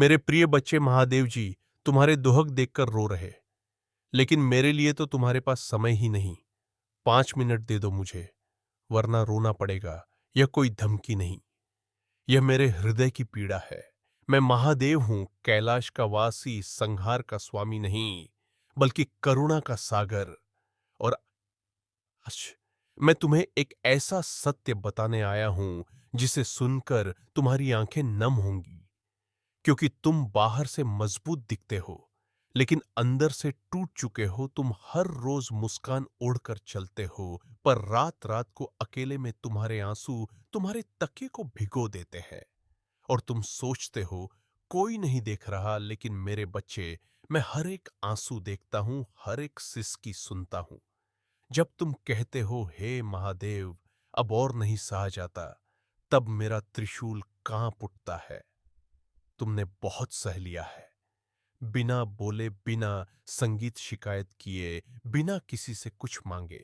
मेरे प्रिय बच्चे महादेव जी तुम्हारे दोहक देखकर रो रहे, लेकिन मेरे लिए तो तुम्हारे पास समय ही नहीं। 5 मिनट दे दो मुझे, वरना रोना पड़ेगा। यह कोई धमकी नहीं, यह मेरे हृदय की पीड़ा है। मैं महादेव हूं, कैलाश का वासी, संहार का स्वामी नहीं, बल्कि करुणा का सागर। और आज मैं तुम्हें एक ऐसा सत्य बताने आया हूं जिसे सुनकर तुम्हारी आंखें नम होंगी। क्योंकि तुम बाहर से मजबूत दिखते हो, लेकिन अंदर से टूट चुके हो। तुम हर रोज मुस्कान ओढ़कर चलते हो, पर रात रात को अकेले में तुम्हारे आंसू तुम्हारे तकिए को भिगो देते हैं। और तुम सोचते हो कोई नहीं देख रहा, लेकिन मेरे बच्चे, मैं हर एक आंसू देखता हूं, हर एक सिसकी सुनता हूं। जब तुम कहते हो हे महादेव अब और नहीं सहा जाता, तब मेरा त्रिशूल कांप उठता है। तुमने बहुत सह लिया है, बिना बोले, बिना संगीत शिकायत किए, बिना किसी से कुछ मांगे।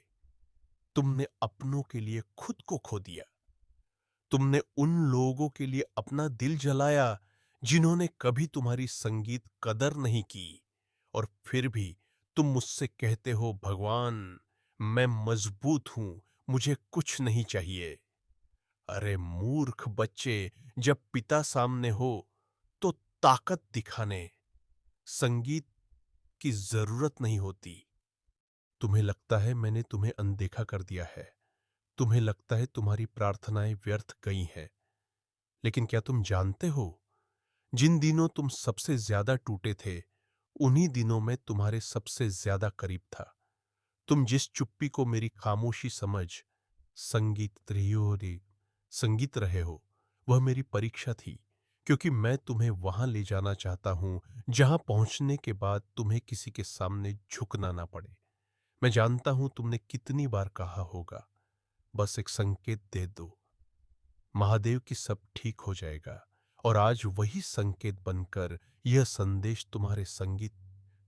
तुमने अपनों के लिए खुद को खो दिया। तुमने उन लोगों के लिए अपना दिल जलाया जिन्होंने कभी तुम्हारी संगीत कदर नहीं की। और फिर भी तुम मुझसे कहते हो भगवान मैं मजबूत हूं, मुझे कुछ नहीं चाहिए। अरे मूर्ख बच्चे, जब पिता सामने हो तो ताकत दिखाने संगीत की जरूरत नहीं होती। तुम्हें लगता है मैंने तुम्हें अनदेखा कर दिया है, तुम्हें लगता है तुम्हारी प्रार्थनाएं व्यर्थ गई हैं। लेकिन क्या तुम जानते हो, जिन दिनों तुम सबसे ज्यादा टूटे थे, उन्हीं दिनों में तुम्हारे सबसे ज्यादा करीब था। तुम जिस चुप्पी को मेरी खामोशी समझ संगीत त्रियोरी संगीत रहे हो, वह मेरी परीक्षा थी। क्योंकि मैं तुम्हें वहां ले जाना चाहता हूं जहां पहुंचने के बाद तुम्हें किसी के सामने झुकना ना पड़े। मैं जानता हूं तुमने कितनी बार कहा होगा, बस एक संकेत दे दो महादेव की सब ठीक हो जाएगा। और आज वही संकेत बनकर यह संदेश तुम्हारे संगीत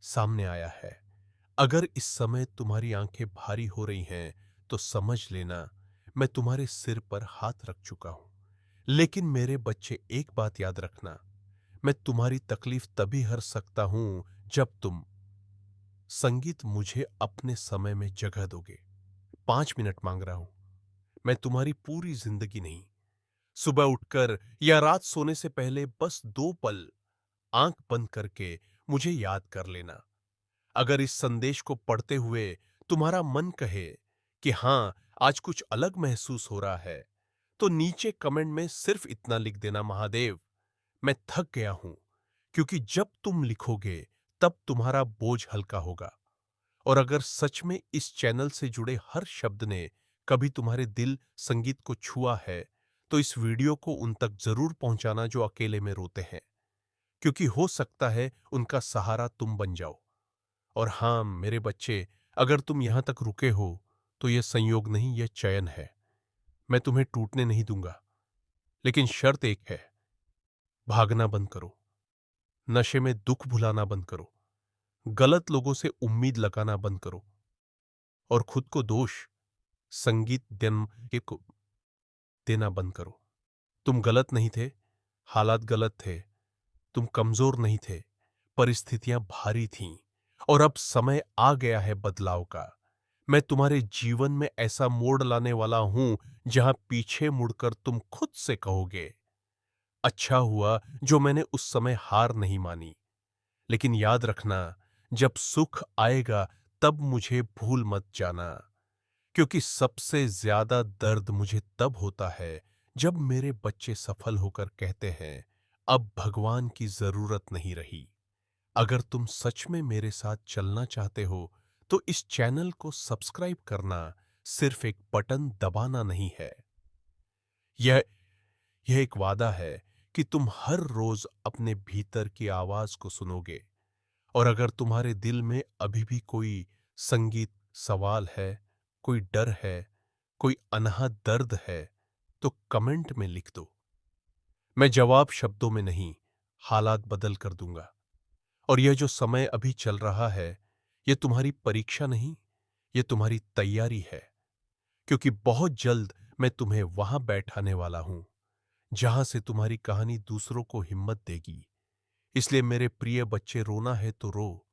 सामने आया है। अगर इस समय तुम्हारी आंखें भारी हो रही हैं, तो समझ लेना मैं तुम्हारे सिर पर हाथ रख चुका हूं। लेकिन मेरे बच्चे, एक बात याद रखना, मैं तुम्हारी तकलीफ तभी हर सकता हूं जब तुम संगीत मुझे अपने समय में जगह दोगे। 5 मिनट मांग रहा हूं, मैं तुम्हारी पूरी जिंदगी नहीं। सुबह उठकर या रात सोने से पहले बस 2 पल आंख बंद करके मुझे याद कर लेना। अगर इस संदेश को पढ़ते हुए तुम्हारा मन कहे कि हां आज कुछ अलग महसूस हो रहा है, तो नीचे कमेंट में सिर्फ इतना लिख देना महादेव मैं थक गया हूं। क्योंकि जब तुम लिखोगे तब तुम्हारा बोझ हल्का होगा। और अगर सच में इस चैनल से जुड़े हर शब्द ने कभी तुम्हारे दिल संगीत को छुआ है, तो इस वीडियो को उन तक जरूर पहुंचाना जो अकेले में रोते हैं। क्योंकि हो सकता है उनका सहारा तुम बन जाओ। और हां मेरे बच्चे, अगर तुम यहां तक रुके हो तो यह संयोग नहीं, यह चयन है। मैं तुम्हें टूटने नहीं दूंगा, लेकिन शर्त एक है, भागना बंद करो, नशे में दुख भुलाना बंद करो, गलत लोगों से उम्मीद लगाना बंद करो, और खुद को दोष संगीत को देना बंद करो। तुम गलत नहीं थे, हालात गलत थे, तुम कमजोर नहीं थे, परिस्थितियां भारी थीं। और अब समय आ गया है बदलाव का। मैं तुम्हारे जीवन में ऐसा मोड़ लाने वाला हूं जहां पीछे मुड़कर तुम खुद से कहोगे अच्छा हुआ जो मैंने उस समय हार नहीं मानी। लेकिन याद रखना, जब सुख आएगा तब मुझे भूल मत जाना। क्योंकि सबसे ज्यादा दर्द मुझे तब होता है जब मेरे बच्चे सफल होकर कहते हैं अब भगवान की जरूरत नहीं रही। अगर तुम सच में मेरे साथ चलना चाहते हो, तो इस चैनल को सब्सक्राइब करना सिर्फ एक बटन दबाना नहीं है। यह यह एक वादा है कि तुम हर रोज अपने भीतर की आवाज को सुनोगे। और अगर तुम्हारे दिल में अभी भी कोई संगीत सवाल है, कोई डर है, कोई अनहा दर्द है, तो कमेंट में लिख दो। मैं जवाब शब्दों में नहीं, हालात बदल कर दूंगा। और यह जो समय अभी चल रहा है, यह तुम्हारी परीक्षा नहीं, यह तुम्हारी तैयारी है। क्योंकि बहुत जल्द मैं तुम्हें वहां बैठाने वाला हूं जहां से तुम्हारी कहानी दूसरों को हिम्मत देगी। इसलिए मेरे प्रिय बच्चे, रोना है तो रो,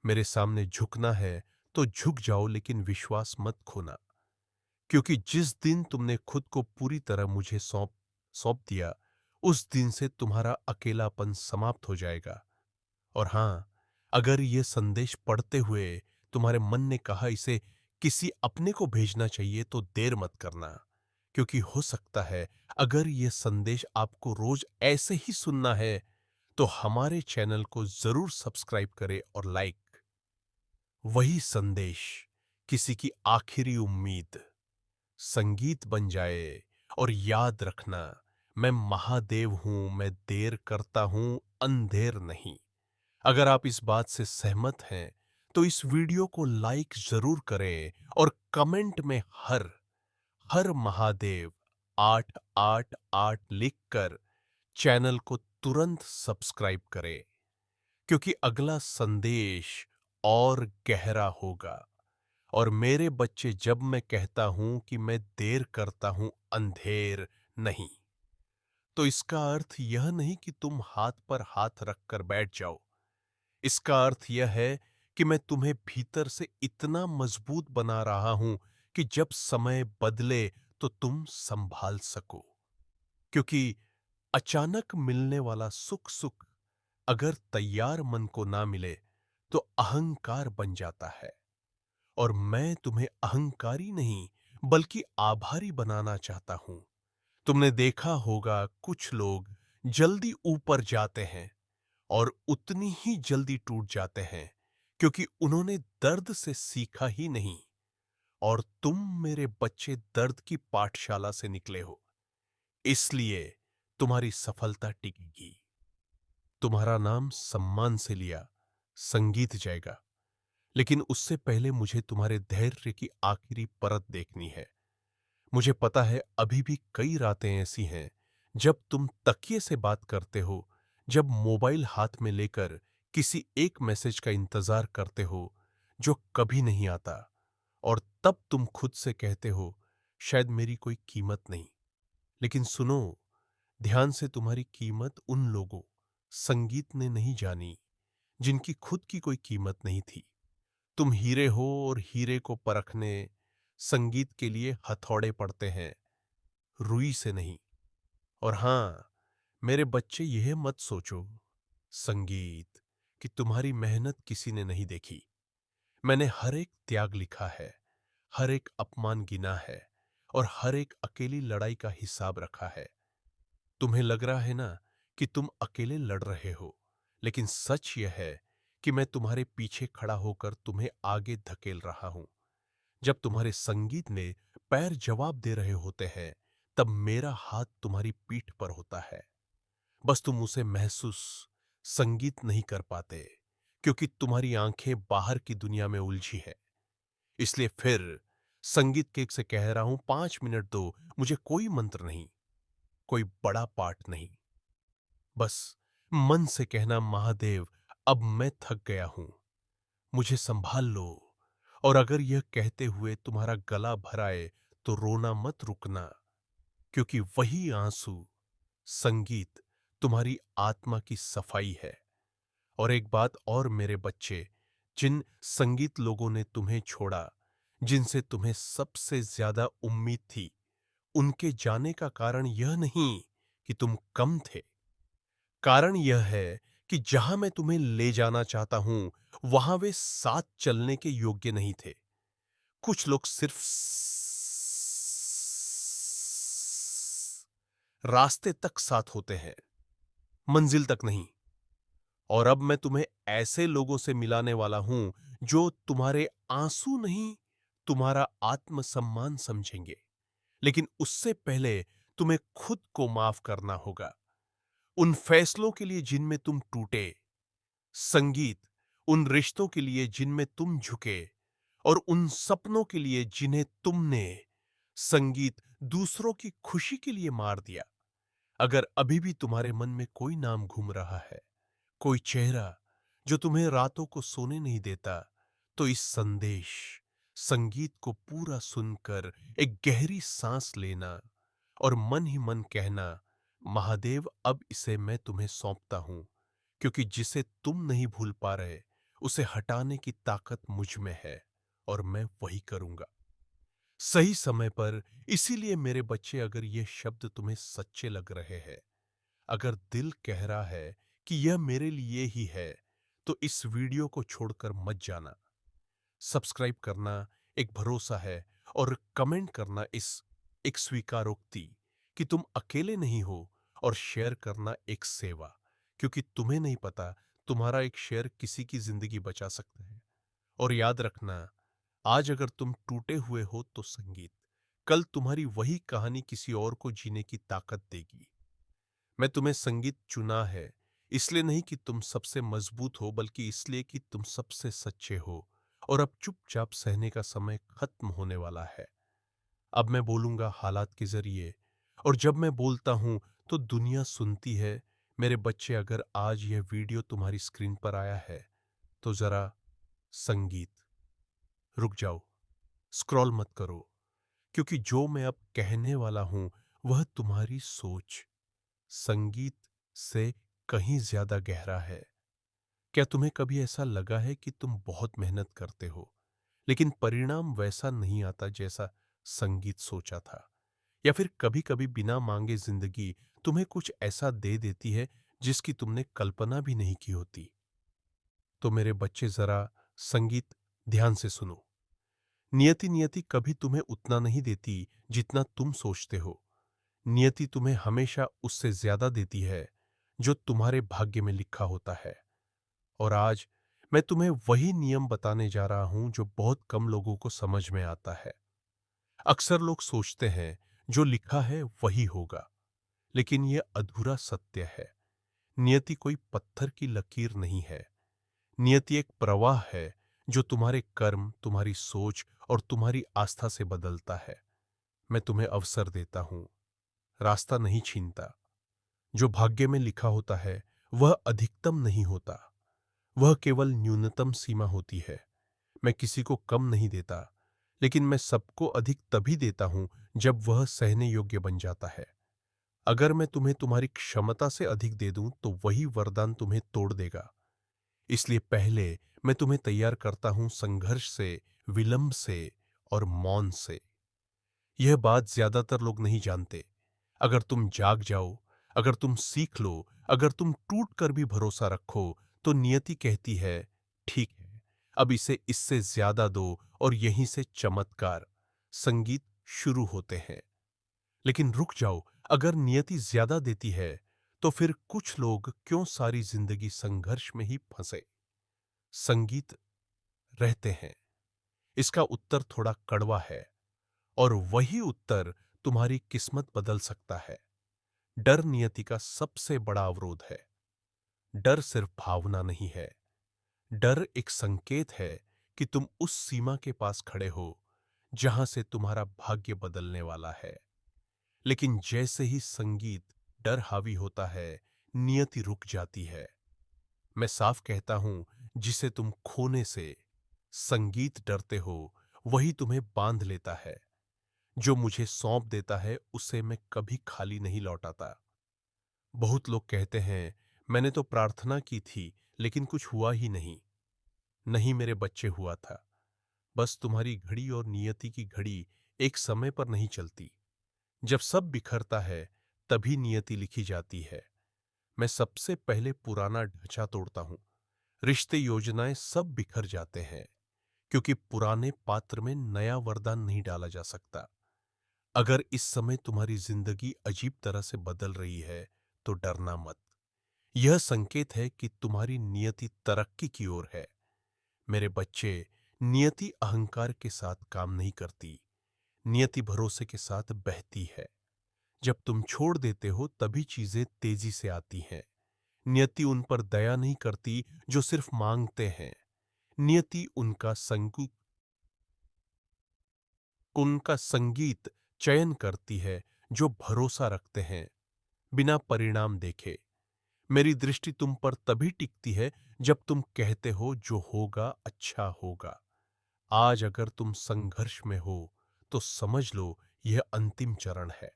मेरे सामने झुकना है तो झुक जाओ, लेकिन विश्वास मत खोना। क्योंकि जिस दिन तुमने खुद को पूरी तरह मुझे सौंप सौंप दिया, उस दिन से तुम्हारा अकेलापन समाप्त हो जाएगा। और हाँ, अगर ये संदेश पढ़ते हुए तुम्हारे मन ने कहा इसे किसी अपने को भेजना चाहिए, तो देर मत करना। क्योंकि हो सकता है अगर ये संदेश आपको रोज ऐसे ही सुनना है, तो हमारे चैनल को जरूर सब्सक्राइब करें और लाइक। वही संदेश किसी की आखिरी उम्मीद संगीत बन जाए। और याद रखना, मैं महादेव हूं, मैं देर करता हूं, अंधेर नहीं। अगर आप इस बात से सहमत हैं, तो इस वीडियो को लाइक जरूर करें और कमेंट में हर हर महादेव 888 लिखकर चैनल को तुरंत सब्सक्राइब करें। क्योंकि अगला संदेश और गहरा होगा। और मेरे बच्चे, जब मैं कहता हूं कि मैं देर करता हूं, अंधेर नहीं, तो इसका अर्थ यह नहीं कि तुम हाथ पर हाथ रखकर बैठ जाओ। इसका अर्थ यह है कि मैं तुम्हें भीतर से इतना मजबूत बना रहा हूं कि जब समय बदले तो तुम संभाल सको। क्योंकि अचानक मिलने वाला सुख सुख अगर तैयार मन को ना मिले, तो अहंकार बन जाता है। और मैं तुम्हें अहंकारी नहीं, बल्कि आभारी बनाना चाहता हूं। तुमने देखा होगा कुछ लोग जल्दी ऊपर जाते हैं और उतनी ही जल्दी टूट जाते हैं, क्योंकि उन्होंने दर्द से सीखा ही नहीं। और तुम मेरे बच्चे दर्द की पाठशाला से निकले हो, इसलिए तुम्हारी सफलता टिकेगी। तुम्हारा नाम सम्मान से लिया, संगीत जाएगा। लेकिन उससे पहले मुझे तुम्हारे धैर्य की आखिरी परत देखनी है। मुझे पता है अभी भी कई रातें ऐसी हैं जब तुम तकिए से बात करते हो, जब मोबाइल हाथ में लेकर किसी एक मैसेज का इंतजार करते हो जो कभी नहीं आता। और तब तुम खुद से कहते हो, शायद मेरी कोई कीमत नहीं। लेकिन सुनो, ध्यान से, तुम्हारी कीमत उन लोगों संगीत ने नहीं जानी जिनकी खुद की कोई कीमत नहीं थी। तुम हीरे हो और हीरे को परखने संगीत के लिए हथौड़े पड़ते हैं, रुई से नहीं। और हां, मेरे बच्चे, यह मत सोचो संगीत कि तुम्हारी मेहनत किसी ने नहीं देखी। मैंने हर एक त्याग लिखा है, हर एक अपमान गिना है और हर एक अकेली लड़ाई का हिसाब रखा है। तुम्हें लग रहा है ना कि तुम अकेले लड़ रहे हो, लेकिन सच यह है कि मैं तुम्हारे पीछे खड़ा होकर तुम्हें आगे धकेल रहा हूं। जब तुम्हारे संगीत में पैर जवाब दे रहे होते हैं, तब मेरा हाथ तुम्हारी पीठ पर होता है। बस तुम उसे महसूस संगीत नहीं कर पाते, क्योंकि तुम्हारी आंखें बाहर की दुनिया में उलझी है। इसलिए फिर संगीत केक से कह रहा हूं, 5 मिनट दो मुझे, कोई मंत्र नहीं, कोई बड़ा पाठ नहीं। बस मन से कहना, महादेव अब मैं थक गया हूं, मुझे संभाल लो। और अगर यह कहते हुए तुम्हारा गला भर आए, तो रोना मत रुकना। क्योंकि वही आंसू संगीत तुम्हारी आत्मा की सफाई है। और एक बात और मेरे बच्चे, जिन संगीत लोगों ने तुम्हें छोड़ा, जिनसे तुम्हें सबसे ज्यादा उम्मीद थी, उनके जाने का कारण यह नहीं कि तुम कम थे। कारण यह है कि जहां मैं तुम्हें ले जाना चाहता हूं, वहां वे साथ चलने के योग्य नहीं थे। कुछ लोग सिर्फ रास्ते तक साथ होते हैं, मंजिल तक नहीं। और अब मैं तुम्हें ऐसे लोगों से मिलाने वाला हूं जो तुम्हारे आंसू नहीं, तुम्हारा आत्मसम्मान समझेंगे। लेकिन उससे पहले तुम्हें खुद को माफ करना होगा, उन फैसलों के लिए जिनमें तुम टूटे, संगीत उन रिश्तों के लिए जिनमें तुम झुके, और उन सपनों के लिए जिन्हें तुमने संगीत दूसरों की खुशी के लिए मार दिया। अगर अभी भी तुम्हारे मन में कोई नाम घूम रहा है, कोई चेहरा जो तुम्हें रातों को सोने नहीं देता, तो इस संदेश संगीत को पूरा सुनकर एक गहरी सांस लेना और मन ही मन कहना, महादेव अब इसे मैं तुम्हें सौंपता हूं, क्योंकि जिसे तुम नहीं भूल पा रहे, उसे हटाने की ताकत मुझ में है और मैं वही करूंगा। सही समय पर। इसीलिए मेरे बच्चे, अगर ये शब्द तुम्हें सच्चे लग रहे हैं, अगर दिल कह रहा है कि यह मेरे लिए ही है, तो इस वीडियो को छोड़कर मत जाना। सब्सक्राइब करना एक भरोसा है और कमेंट करना इस एक स्वीकारोक्ति कि तुम अकेले नहीं हो, और शेयर करना एक सेवा, क्योंकि तुम्हें नहीं पता तुम्हारा एक शेयर किसी की जिंदगी बचा सकता है। और याद रखना, आज अगर तुम टूटे हुए हो तो संगीत कल तुम्हारी वही कहानी किसी और को जीने की ताकत देगी। मैं तुम्हें संगीत चुना है, इसलिए नहीं कि तुम सबसे मजबूत हो, बल्कि इसलिए कि तुम सबसे सच्चे हो। और अब चुपचाप सहने का समय खत्म होने वाला है। अब मैं बोलूंगा हालात के जरिए, और जब मैं बोलता हूं तो दुनिया सुनती है। मेरे बच्चे, अगर आज यह वीडियो तुम्हारी स्क्रीन पर आया है, तो जरा संगीत रुक जाओ, स्क्रॉल मत करो, क्योंकि जो मैं अब कहने वाला हूं वह तुम्हारी सोच संगीत से कहीं ज्यादा गहरा है। क्या तुम्हें कभी ऐसा लगा है कि तुम बहुत मेहनत करते हो, लेकिन परिणाम वैसा नहीं आता जैसा संगीत सोचा था? या फिर कभी कभी बिना मांगे जिंदगी तुम्हें कुछ ऐसा दे देती है जिसकी तुमने कल्पना भी नहीं की होती? तो मेरे बच्चे, जरा संगीत ध्यान से सुनो। नियति नियति कभी तुम्हें उतना नहीं देती जितना तुम सोचते हो। नियति तुम्हें हमेशा उससे ज्यादा देती है जो तुम्हारे भाग्य में लिखा होता है। और आज मैं तुम्हें वही नियम बताने जा रहा हूं जो बहुत कम लोगों को समझ में आता है। अक्सर लोग सोचते हैं जो लिखा है वही होगा, लेकिन यह अधूरा सत्य है। नियति कोई पत्थर की लकीर नहीं है। नियति एक प्रवाह है जो तुम्हारे कर्म, तुम्हारी सोच और तुम्हारी आस्था से बदलता है। मैं तुम्हें अवसर देता हूं, रास्ता नहीं छीनता। जो भाग्य में लिखा होता है वह अधिकतम नहीं होता, वह केवल न्यूनतम सीमा होती है। मैं किसी को कम नहीं देता, लेकिन मैं सबको अधिक तभी देता हूं जब वह सहने योग्य बन जाता है। अगर मैं तुम्हें तुम्हारी क्षमता से अधिक दे दूं तो वही वरदान तुम्हें तोड़ देगा। इसलिए पहले मैं तुम्हें तैयार करता हूं संघर्ष से, विलंब से और मौन से। यह बात ज्यादातर लोग नहीं जानते। अगर तुम जाग जाओ, अगर तुम सीख लो, अगर तुम टूट कर भी भरोसा रखो, तो नियति कहती है, ठीक है, अब इसे इससे ज्यादा दो, और यहीं से चमत्कार, संगीत शुरू होते हैं। लेकिन रुक जाओ, अगर नियति ज्यादा देती है, तो फिर कुछ लोग क्यों सारी जिंदगी संघर्ष में ही फंसे, संगीत रहते हैं? इसका उत्तर थोड़ा कड़वा है, और वही उत्तर तुम्हारी किस्मत बदल सकता है। डर नियति का सबसे बड़ा अवरोध है। डर सिर्फ भावना नहीं है। डर एक संकेत है कि तुम उस सीमा के पास खड़े हो जहां से तुम्हारा भाग्य बदलने वाला है। लेकिन जैसे ही संगीत डर हावी होता है, नियति रुक जाती है। मैं साफ कहता हूं, जिसे तुम खोने से संगीत डरते हो, वही तुम्हें बांध लेता है। जो मुझे सौंप देता है उसे मैं कभी खाली नहीं लौटाता। बहुत लोग कहते हैं, मैंने तो प्रार्थना की थी लेकिन कुछ हुआ ही नहीं। नहीं मेरे बच्चे, हुआ था। बस तुम्हारी घड़ी और नियति की घड़ी एक समय पर नहीं चलती। जब सब बिखरता है तभी नियति लिखी जाती है। मैं सबसे पहले पुराना ढांचा तोड़ता हूं। रिश्ते, योजनाएं सब बिखर जाते हैं, क्योंकि पुराने पात्र में नया वरदान नहीं डाला जा सकता। अगर इस समय तुम्हारी जिंदगी अजीब तरह से बदल रही है, तो डरना मत। यह संकेत है कि तुम्हारी नियति तरक्की की ओर है। मेरे बच्चे, नियति अहंकार के साथ काम नहीं करती। नियति भरोसे के साथ बहती है। जब तुम छोड़ देते हो तभी चीजें तेजी से आती हैं। नियति उन पर दया नहीं करती जो सिर्फ मांगते हैं। नियति उनका संगीत चयन करती है जो भरोसा रखते हैं बिना परिणाम देखे। मेरी दृष्टि तुम पर तभी टिकती है जब तुम कहते हो जो होगा अच्छा होगा। आज अगर तुम संघर्ष में हो तो समझ लो, यह अंतिम चरण है।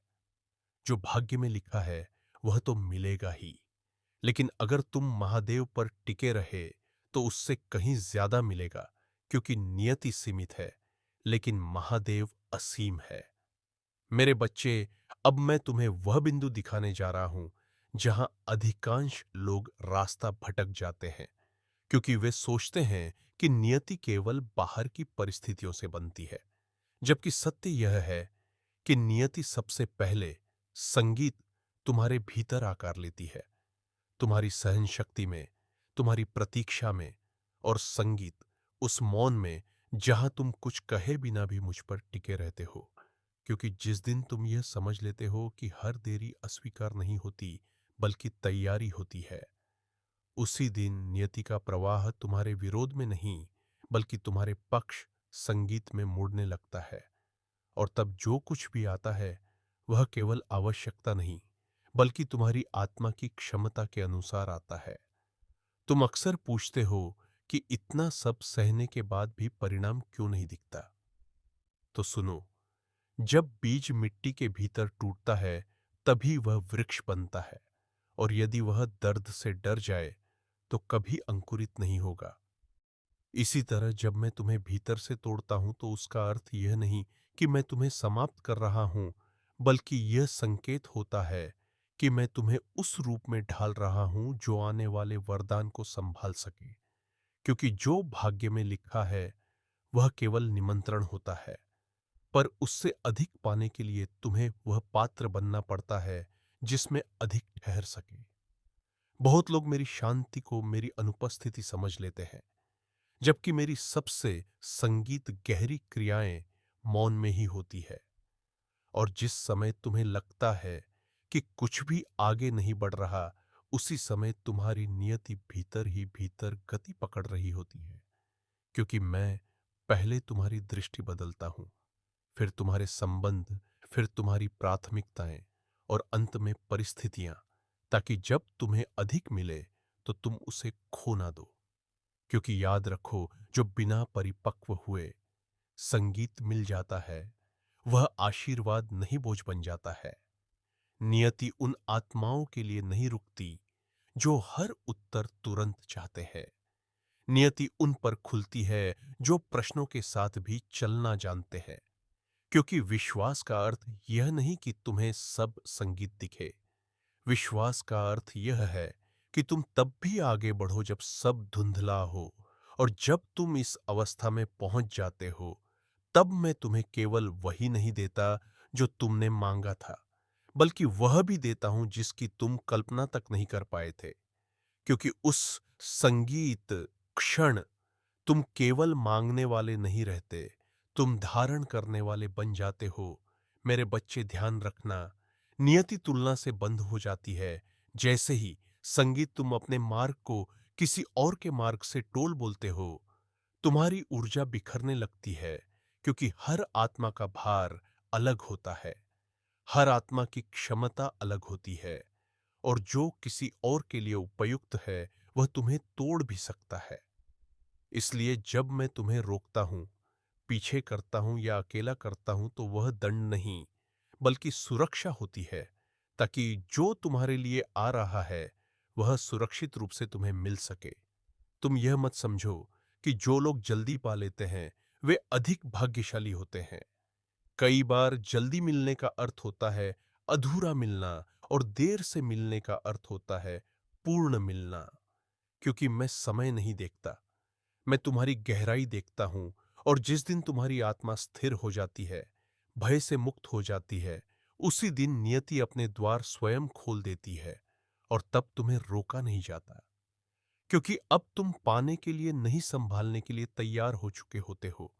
जो भाग्य में लिखा है वह तो मिलेगा ही, लेकिन अगर तुम महादेव पर टिके रहे तो उससे कहीं ज्यादा मिलेगा, क्योंकि नियति सीमित है लेकिन महादेव असीम है। मेरे बच्चे, अब मैं तुम्हें वह बिंदु दिखाने जा रहा हूं जहां अधिकांश लोग रास्ता भटक जाते हैं, क्योंकि वे सोचते हैं कि नियति केवल बाहर की परिस्थितियों से बनती है, जबकि सत्य यह है कि नियति सबसे पहले संगीत तुम्हारे भीतर आकार लेती है, तुम्हारी सहन शक्ति में, तुम्हारी प्रतीक्षा में, और संगीत उस मौन में जहां तुम कुछ कहे बिना भी मुझ पर टिके रहते हो। क्योंकि जिस दिन तुम यह समझ लेते हो कि हर देरी अस्वीकार नहीं होती बल्कि तैयारी होती है, उसी दिन नियति का प्रवाह तुम्हारे विरोध में नहीं बल्कि तुम्हारे पक्ष संगीत में मुड़ने लगता है। और तब जो कुछ भी आता है वह केवल आवश्यकता नहीं बल्कि तुम्हारी आत्मा की क्षमता के अनुसार आता है। तुम अक्सर पूछते हो कि इतना सब सहने के बाद भी परिणाम क्यों नहीं दिखता। तो सुनो, जब बीज मिट्टी के भीतर टूटता है तभी वह वृक्ष बनता है, और यदि वह दर्द से डर जाए तो कभी अंकुरित नहीं होगा। इसी तरह जब मैं तुम्हें भीतर से तोड़ता हूं तो उसका अर्थ यह नहीं कि मैं तुम्हें समाप्त कर रहा हूं, बल्कि यह संकेत होता है कि मैं तुम्हें उस रूप में ढाल रहा हूं जो आने वाले वरदान को संभाल सके। क्योंकि जो भाग्य में लिखा है वह केवल निमंत्रण होता है, पर उससे अधिक पाने के लिए तुम्हें वह पात्र बनना पड़ता है जिसमें अधिक ठहर सके। बहुत लोग मेरी शांति को मेरी अनुपस्थिति समझ लेते हैं, जबकि मेरी सबसे संगीत गहरी क्रियाएं मौन में ही होती है। और जिस समय तुम्हें लगता है कि कुछ भी आगे नहीं बढ़ रहा, उसी समय तुम्हारी नियति भीतर ही भीतर गति पकड़ रही होती है। क्योंकि मैं पहले तुम्हारी दृष्टि बदलता हूं, फिर तुम्हारे संबंध, फिर तुम्हारी प्राथमिकताएं, और अंत में परिस्थितियां, ताकि जब तुम्हें अधिक मिले तो तुम उसे खो ना दो। क्योंकि याद रखो, जो बिना परिपक्व हुए संगीत मिल जाता है वह आशीर्वाद नहीं बोझ बन जाता है। नियति उन आत्माओं के लिए नहीं रुकती जो हर उत्तर तुरंत चाहते हैं। नियति उन पर खुलती है जो प्रश्नों के साथ भी चलना जानते हैं। क्योंकि विश्वास का अर्थ यह नहीं कि तुम्हें सब संगीत दिखे। विश्वास का अर्थ यह है कि तुम तब भी आगे बढ़ो जब सब धुंधला हो, और जब तुम इस अवस्था में पहुंच जाते हो तब मैं तुम्हें केवल वही नहीं देता जो तुमने मांगा था, बल्कि वह भी देता हूं जिसकी तुम कल्पना तक नहीं कर पाए थे। क्योंकि उस संगीत क्षण तुम केवल मांगने वाले नहीं रहते, तुम धारण करने वाले बन जाते हो। मेरे बच्चे, ध्यान रखना, नियति तुलना से बंद हो जाती है जैसे ही संगीत तुम अपने मार्ग को किसी और के मार्ग से टोल बोलते हो। तुम्हारी ऊर्जा बिखरने लगती है, क्योंकि हर आत्मा का भार अलग होता है, हर आत्मा की क्षमता अलग होती है, और जो किसी और के लिए उपयुक्त है वह तुम्हें तोड़ भी सकता है। इसलिए जब मैं तुम्हें रोकता हूं, पीछे करता हूं या अकेला करता हूं तो वह दंड नहीं बल्कि सुरक्षा होती है, ताकि जो तुम्हारे लिए आ रहा है वह सुरक्षित रूप से तुम्हें मिल सके। तुम यह मत समझो कि जो लोग जल्दी पा लेते हैं वे अधिक भाग्यशाली होते हैं। कई बार जल्दी मिलने का अर्थ होता है अधूरा मिलना, और देर से मिलने का अर्थ होता है पूर्ण मिलना। क्योंकि मैं समय नहीं देखता, मैं तुम्हारी गहराई देखता हूं, और जिस दिन तुम्हारी आत्मा स्थिर हो जाती है, भय से मुक्त हो जाती है, उसी दिन नियति अपने द्वार स्वयं खोल देती है, और तब तुम्हें रोका नहीं जाता। क्योंकि अब तुम पाने के लिए नहीं, संभालने के लिए तैयार हो चुके होते हो।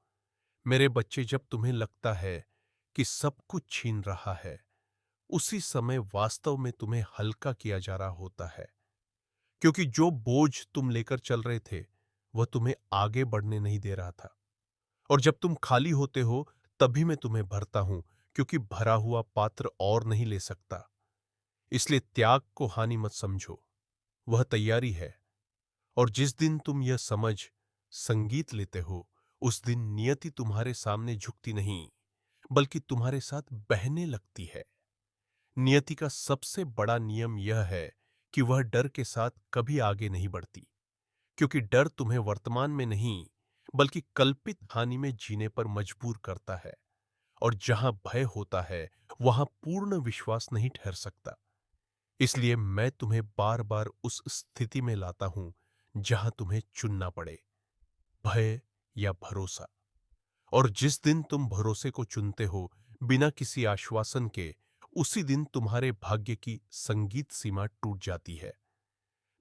मेरे बच्चे, जब तुम्हें लगता है कि सब कुछ छीन रहा है, उसी समय वास्तव में तुम्हें हल्का किया जा रहा होता है। क्योंकि जो बोझ तुम लेकर चल रहे थे वह तुम्हें आगे बढ़ने नहीं दे रहा था। और जब तुम खाली होते हो तभी मैं तुम्हें भरता हूं, क्योंकि भरा हुआ पात्र और नहीं ले सकता। इसलिए त्याग को हानि मत समझो, वह तैयारी है। और जिस दिन तुम यह समझ संगीत लेते हो, उस दिन नियति तुम्हारे सामने झुकती नहीं बल्कि तुम्हारे साथ बहने लगती है। नियति का सबसे बड़ा नियम यह है कि वह डर के साथ कभी आगे नहीं बढ़ती, क्योंकि डर तुम्हें वर्तमान में नहीं बल्कि कल्पित हानि में जीने पर मजबूर करता है। और जहां भय होता है वहां पूर्ण विश्वास नहीं ठहर सकता। इसलिए मैं तुम्हें बार बार उस स्थिति में लाता हूं जहां तुम्हें चुनना पड़े, भय या भरोसा। और जिस दिन तुम भरोसे को चुनते हो बिना किसी आश्वासन के, उसी दिन तुम्हारे भाग्य की संगीत सीमा टूट जाती है।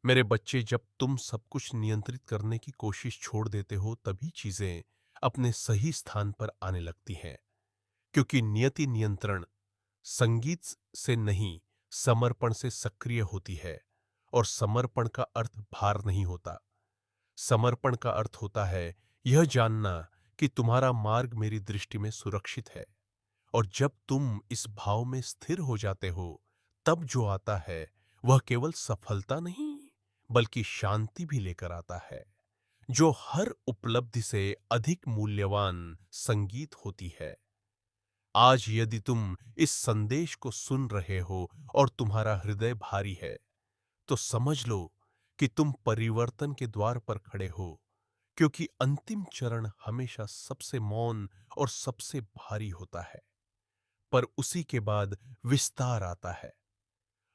मेरे बच्चे, जब तुम सब कुछ नियंत्रित करने की कोशिश छोड़ देते हो तभी चीजें अपने सही स्थान पर आने लगती हैं। क्योंकि नियति नियंत्रण संगीत से नहीं, समर्पण से सक्रिय होती है। और समर्पण का अर्थ भार नहीं होता। समर्पण का अर्थ होता है यह जानना कि तुम्हारा मार्ग मेरी दृष्टि में सुरक्षित है। और जब तुम इस भाव में स्थिर हो जाते हो, तब जो आता है वह केवल सफलता नहीं बल्कि शांति भी लेकर आता है, जो हर उपलब्धि से अधिक मूल्यवान संगीत होती है। आज यदि तुम इस संदेश को सुन रहे हो और तुम्हारा हृदय भारी है, तो समझ लो कि तुम परिवर्तन के द्वार पर खड़े हो। क्योंकि अंतिम चरण हमेशा सबसे मौन और सबसे भारी होता है, पर उसी के बाद विस्तार आता है।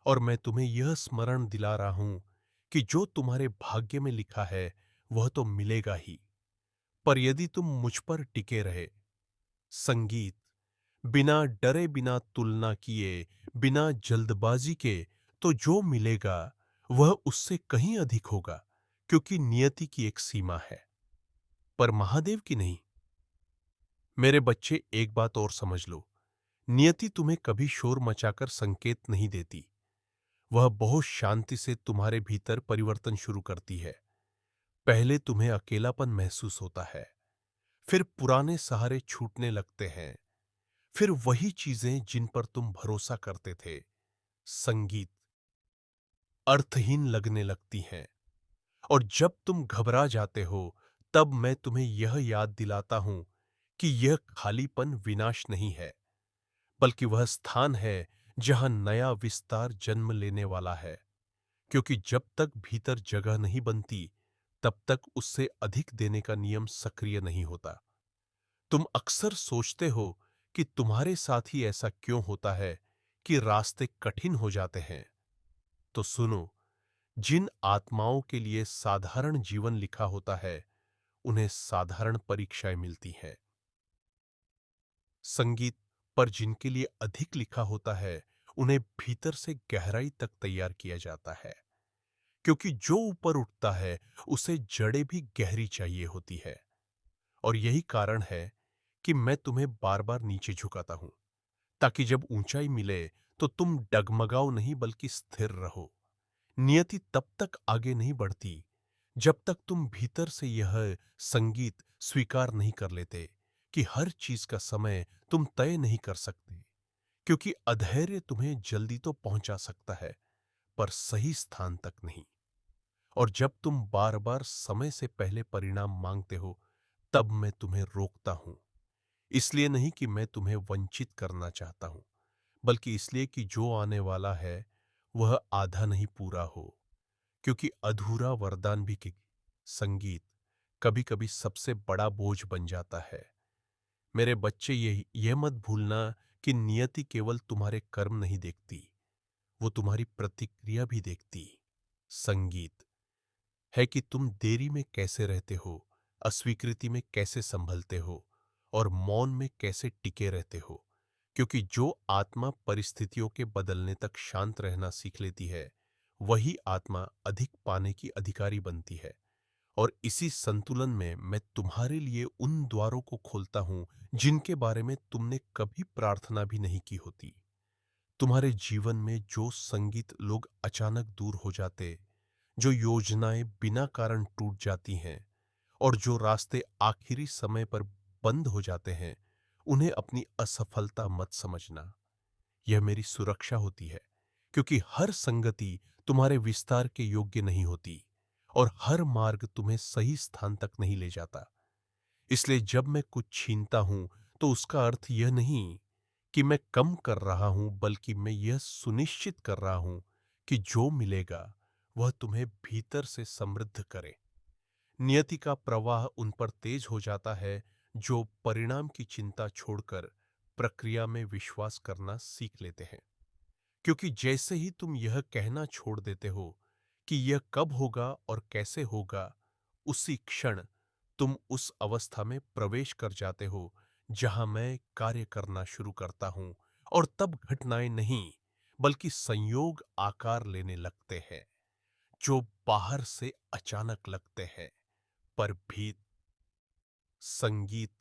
और मैं तुम्हें यह स्मरण दिला रहा हूं कि जो तुम्हारे भाग्य में लिखा है वह तो मिलेगा ही। पर यदि तुम मुझ पर टिके रहे, संगीत, बिना डरे, बिना तुलना किए, बिना जल्दबाजी के, तो जो मिलेगा वह उससे कहीं अधिक होगा। क्योंकि नियति की एक सीमा है, पर महादेव की नहीं। मेरे बच्चे, एक बात और समझ लो, नियति तुम्हें कभी शोर मचाकर संकेत नहीं देती। वह बहुत शांति से तुम्हारे भीतर परिवर्तन शुरू करती है। पहले तुम्हें अकेलापन महसूस होता है, फिर पुराने सहारे छूटने लगते हैं, फिर वही चीजें जिन पर तुम भरोसा करते थे, संगीत, अर्थहीन लगने लगती हैं। और जब तुम घबरा जाते हो, तब मैं तुम्हें यह याद दिलाता हूं कि यह खालीपन विनाश नहीं है, बल्कि वह स्थान है जहां नया विस्तार जन्म लेने वाला है। क्योंकि जब तक भीतर जगह नहीं बनती, तब तक उससे अधिक देने का नियम सक्रिय नहीं होता। तुम अक्सर सोचते हो कि तुम्हारे साथ ही ऐसा क्यों होता है कि रास्ते कठिन हो जाते हैं। तो सुनो, जिन आत्माओं के लिए साधारण जीवन लिखा होता है, उन्हें साधारण परीक्षाएं मिलती हैं। संगीत पर जिनके लिए अधिक लिखा होता है, उन्हें भीतर से गहराई तक तैयार किया जाता है। क्योंकि जो ऊपर उठता है उसे जड़ें भी गहरी चाहिए होती है। और यही कारण है कि मैं तुम्हें बार बार नीचे झुकाता हूं, ताकि जब ऊंचाई मिले तो तुम डगमगाओ नहीं बल्कि स्थिर रहो। नियति तब तक आगे नहीं बढ़ती जब तक तुम भीतर से यह संगीत स्वीकार नहीं कर लेते कि हर चीज का समय तुम तय नहीं कर सकते। क्योंकि अधैर्य तुम्हें जल्दी तो पहुंचा सकता है, पर सही स्थान तक नहीं। और जब तुम बार बार समय से पहले परिणाम मांगते हो, तब मैं तुम्हें रोकता हूं। इसलिए नहीं कि मैं तुम्हें वंचित करना चाहता हूं, बल्कि इसलिए कि जो आने वाला है वह आधा नहीं पूरा हो। क्योंकि अधूरा वरदान भी कि संगीत कभी कभी सबसे बड़ा बोझ बन जाता है। मेरे बच्चे, ये मत भूलना कि नियति केवल तुम्हारे कर्म नहीं देखती, वो तुम्हारी प्रतिक्रिया भी देखती। संगीत है कि तुम देरी में कैसे रहते हो, अस्वीकृति में कैसे संभलते हो, और मौन में कैसे टिके रहते हो। क्योंकि जो आत्मा परिस्थितियों के बदलने तक शांत रहना सीख लेती है, वही आत्मा अधिक पाने की अधिकारी बनती है। और इसी संतुलन में मैं तुम्हारे लिए उन द्वारों को खोलता हूं जिनके बारे में तुमने कभी प्रार्थना भी नहीं की होती। तुम्हारे जीवन में जो संगीत लोग अचानक दूर हो जाते, जो योजनाएं बिना कारण टूट जाती हैं, और जो रास्ते आखिरी समय पर बंद हो जाते हैं, उन्हें अपनी असफलता मत समझना। यह मेरी सुरक्षा होती है। क्योंकि हर संगति तुम्हारे विस्तार के योग्य नहीं होती, और हर मार्ग तुम्हें सही स्थान तक नहीं ले जाता। इसलिए जब मैं कुछ छीनता हूं, तो उसका अर्थ यह नहीं कि मैं कम कर रहा हूं, बल्कि मैं यह सुनिश्चित कर रहा हूं कि जो मिलेगा वह तुम्हें भीतर से समृद्ध करे। नियति का प्रवाह उन पर तेज हो जाता है जो परिणाम की चिंता छोड़कर प्रक्रिया में विश्वास करना सीख लेते हैं। क्योंकि जैसे ही तुम यह कहना छोड़ देते हो कि यह कब होगा और कैसे होगा, उसी क्षण तुम उस अवस्था में प्रवेश कर जाते हो जहां मैं कार्य करना शुरू करता हूं, और तब घटनाएं नहीं बल्कि संयोग आकार लेने लगते हैं, जो बाहर से अचानक लगते हैं पर भी संगीत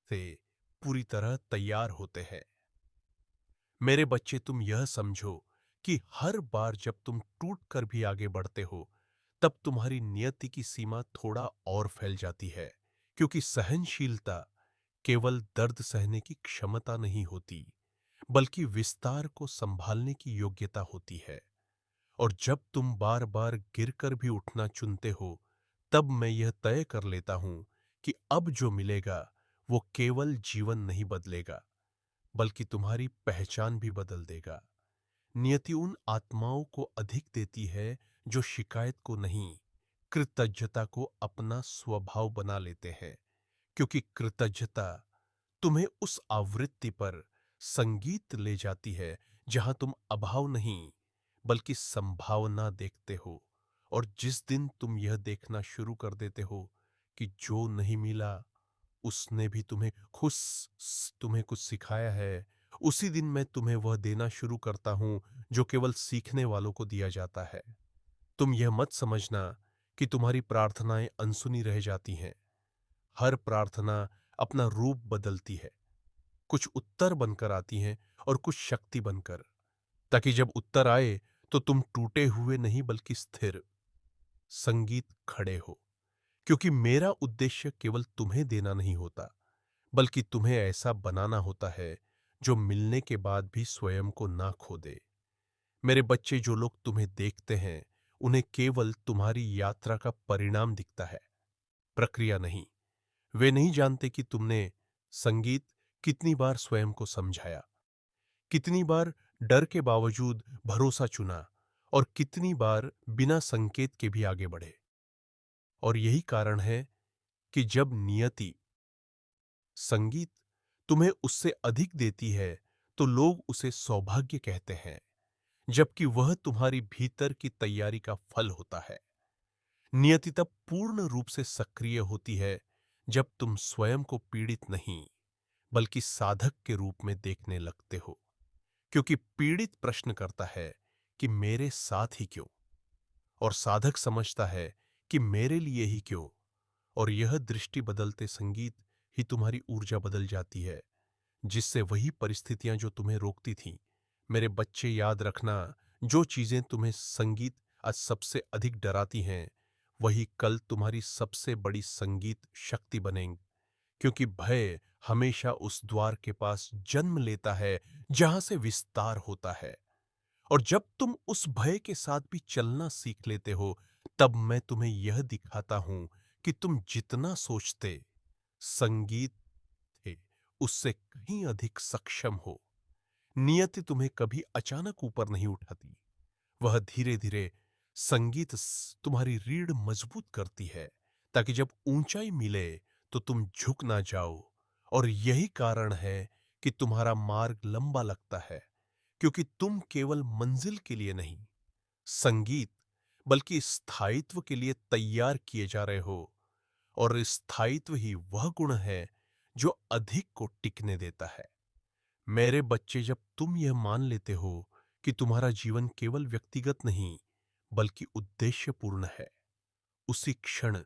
से पूरी तरह तैयार होते हैं। मेरे बच्चे, तुम यह समझो कि हर बार जब तुम टूट कर भी आगे बढ़ते हो, तब तुम्हारी नियति की सीमा थोड़ा और फैल जाती है, क्योंकि सहनशीलता केवल दर्द सहने की क्षमता नहीं होती, बल्कि विस्तार को संभालने की योग्यता होती है। और जब तुम बार बार गिरकर भी उठना चुनते हो, तब मैं यह तय कर लेता हूं कि अब जो मिलेगा वो केवल जीवन नहीं बदलेगा, बल्कि तुम्हारी पहचान भी बदल देगा। नियति उन आत्माओं को अधिक देती है जो शिकायत को नहीं, कृतज्ञता को अपना स्वभाव बना लेते हैं, क्योंकि कृतज्ञता तुम्हें उस आवृत्ति पर संगीत ले जाती है जहां तुम अभाव नहीं बल्कि संभावना देखते हो। और जिस दिन तुम यह देखना शुरू कर देते हो कि जो नहीं मिला उसने भी तुम्हें कुछ सिखाया है, उसी दिन मैं तुम्हें वह देना शुरू करता हूं जो केवल सीखने वालों को दिया जाता है। तुम यह मत समझना कि तुम्हारी प्रार्थनाएं अनसुनी रह जाती हैं। हर प्रार्थना अपना रूप बदलती है, कुछ उत्तर बनकर आती हैं और कुछ शक्ति बनकर, ताकि जब उत्तर आए तो तुम टूटे हुए नहीं बल्कि स्थिर संगीत खड़े हो। क्योंकि मेरा उद्देश्य केवल तुम्हें देना नहीं होता, बल्कि तुम्हें ऐसा बनाना होता है जो मिलने के बाद भी स्वयं को ना खो दे। मेरे बच्चे, जो लोग तुम्हें देखते हैं उन्हें केवल तुम्हारी यात्रा का परिणाम दिखता है, प्रक्रिया नहीं। वे नहीं जानते कि तुमने संगीत कितनी बार स्वयं को समझाया, कितनी बार डर के बावजूद भरोसा चुना, और कितनी बार बिना संकेत के भी आगे बढ़े। और यही कारण है कि जब नियति संगीत तुम्हें उससे अधिक देती है तो लोग उसे सौभाग्य कहते हैं, जबकि वह तुम्हारी भीतर की तैयारी का फल होता है। नियति तब पूर्ण रूप से सक्रिय होती है जब तुम स्वयं को पीड़ित नहीं बल्कि साधक के रूप में देखने लगते हो, क्योंकि पीड़ित प्रश्न करता है कि मेरे साथ ही क्यों, और साधक समझता है कि मेरे लिए ही क्यों। और यह दृष्टि बदलते संगीत ही तुम्हारी ऊर्जा बदल जाती है, जिससे वही परिस्थितियां जो तुम्हें रोकती थीं, मेरे बच्चे याद रखना, जो चीजें तुम्हें संगीत आज सबसे अधिक डराती हैं, वही कल तुम्हारी सबसे बड़ी संगीत शक्ति बनेंगी। क्योंकि भय हमेशा उस द्वार के पास जन्म लेता है जहां से विस्तार होता है। और जब तुम उस भय के साथ भी चलना सीख लेते हो, तब मैं तुम्हें यह दिखाता हूं कि तुम जितना सोचते संगीत थे उससे कहीं अधिक सक्षम हो। नियति तुम्हें कभी अचानक ऊपर नहीं उठाती, वह धीरे धीरे तुम्हारी रीढ़ मजबूत करती है, ताकि जब ऊंचाई मिले तो तुम झुक ना जाओ। और यही कारण है कि तुम्हारा मार्ग लंबा लगता है, क्योंकि तुम केवल मंजिल के लिए नहीं, संगीत, बल्कि स्थायित्व के लिए तैयार किए जा रहे हो। और स्थायित्व ही वह गुण है जो अधिक को टिकने देता है। मेरे बच्चे, जब तुम यह मान लेते हो कि तुम्हारा जीवन केवल व्यक्तिगत नहीं बल्कि उद्देश्यपूर्ण है, उसी क्षण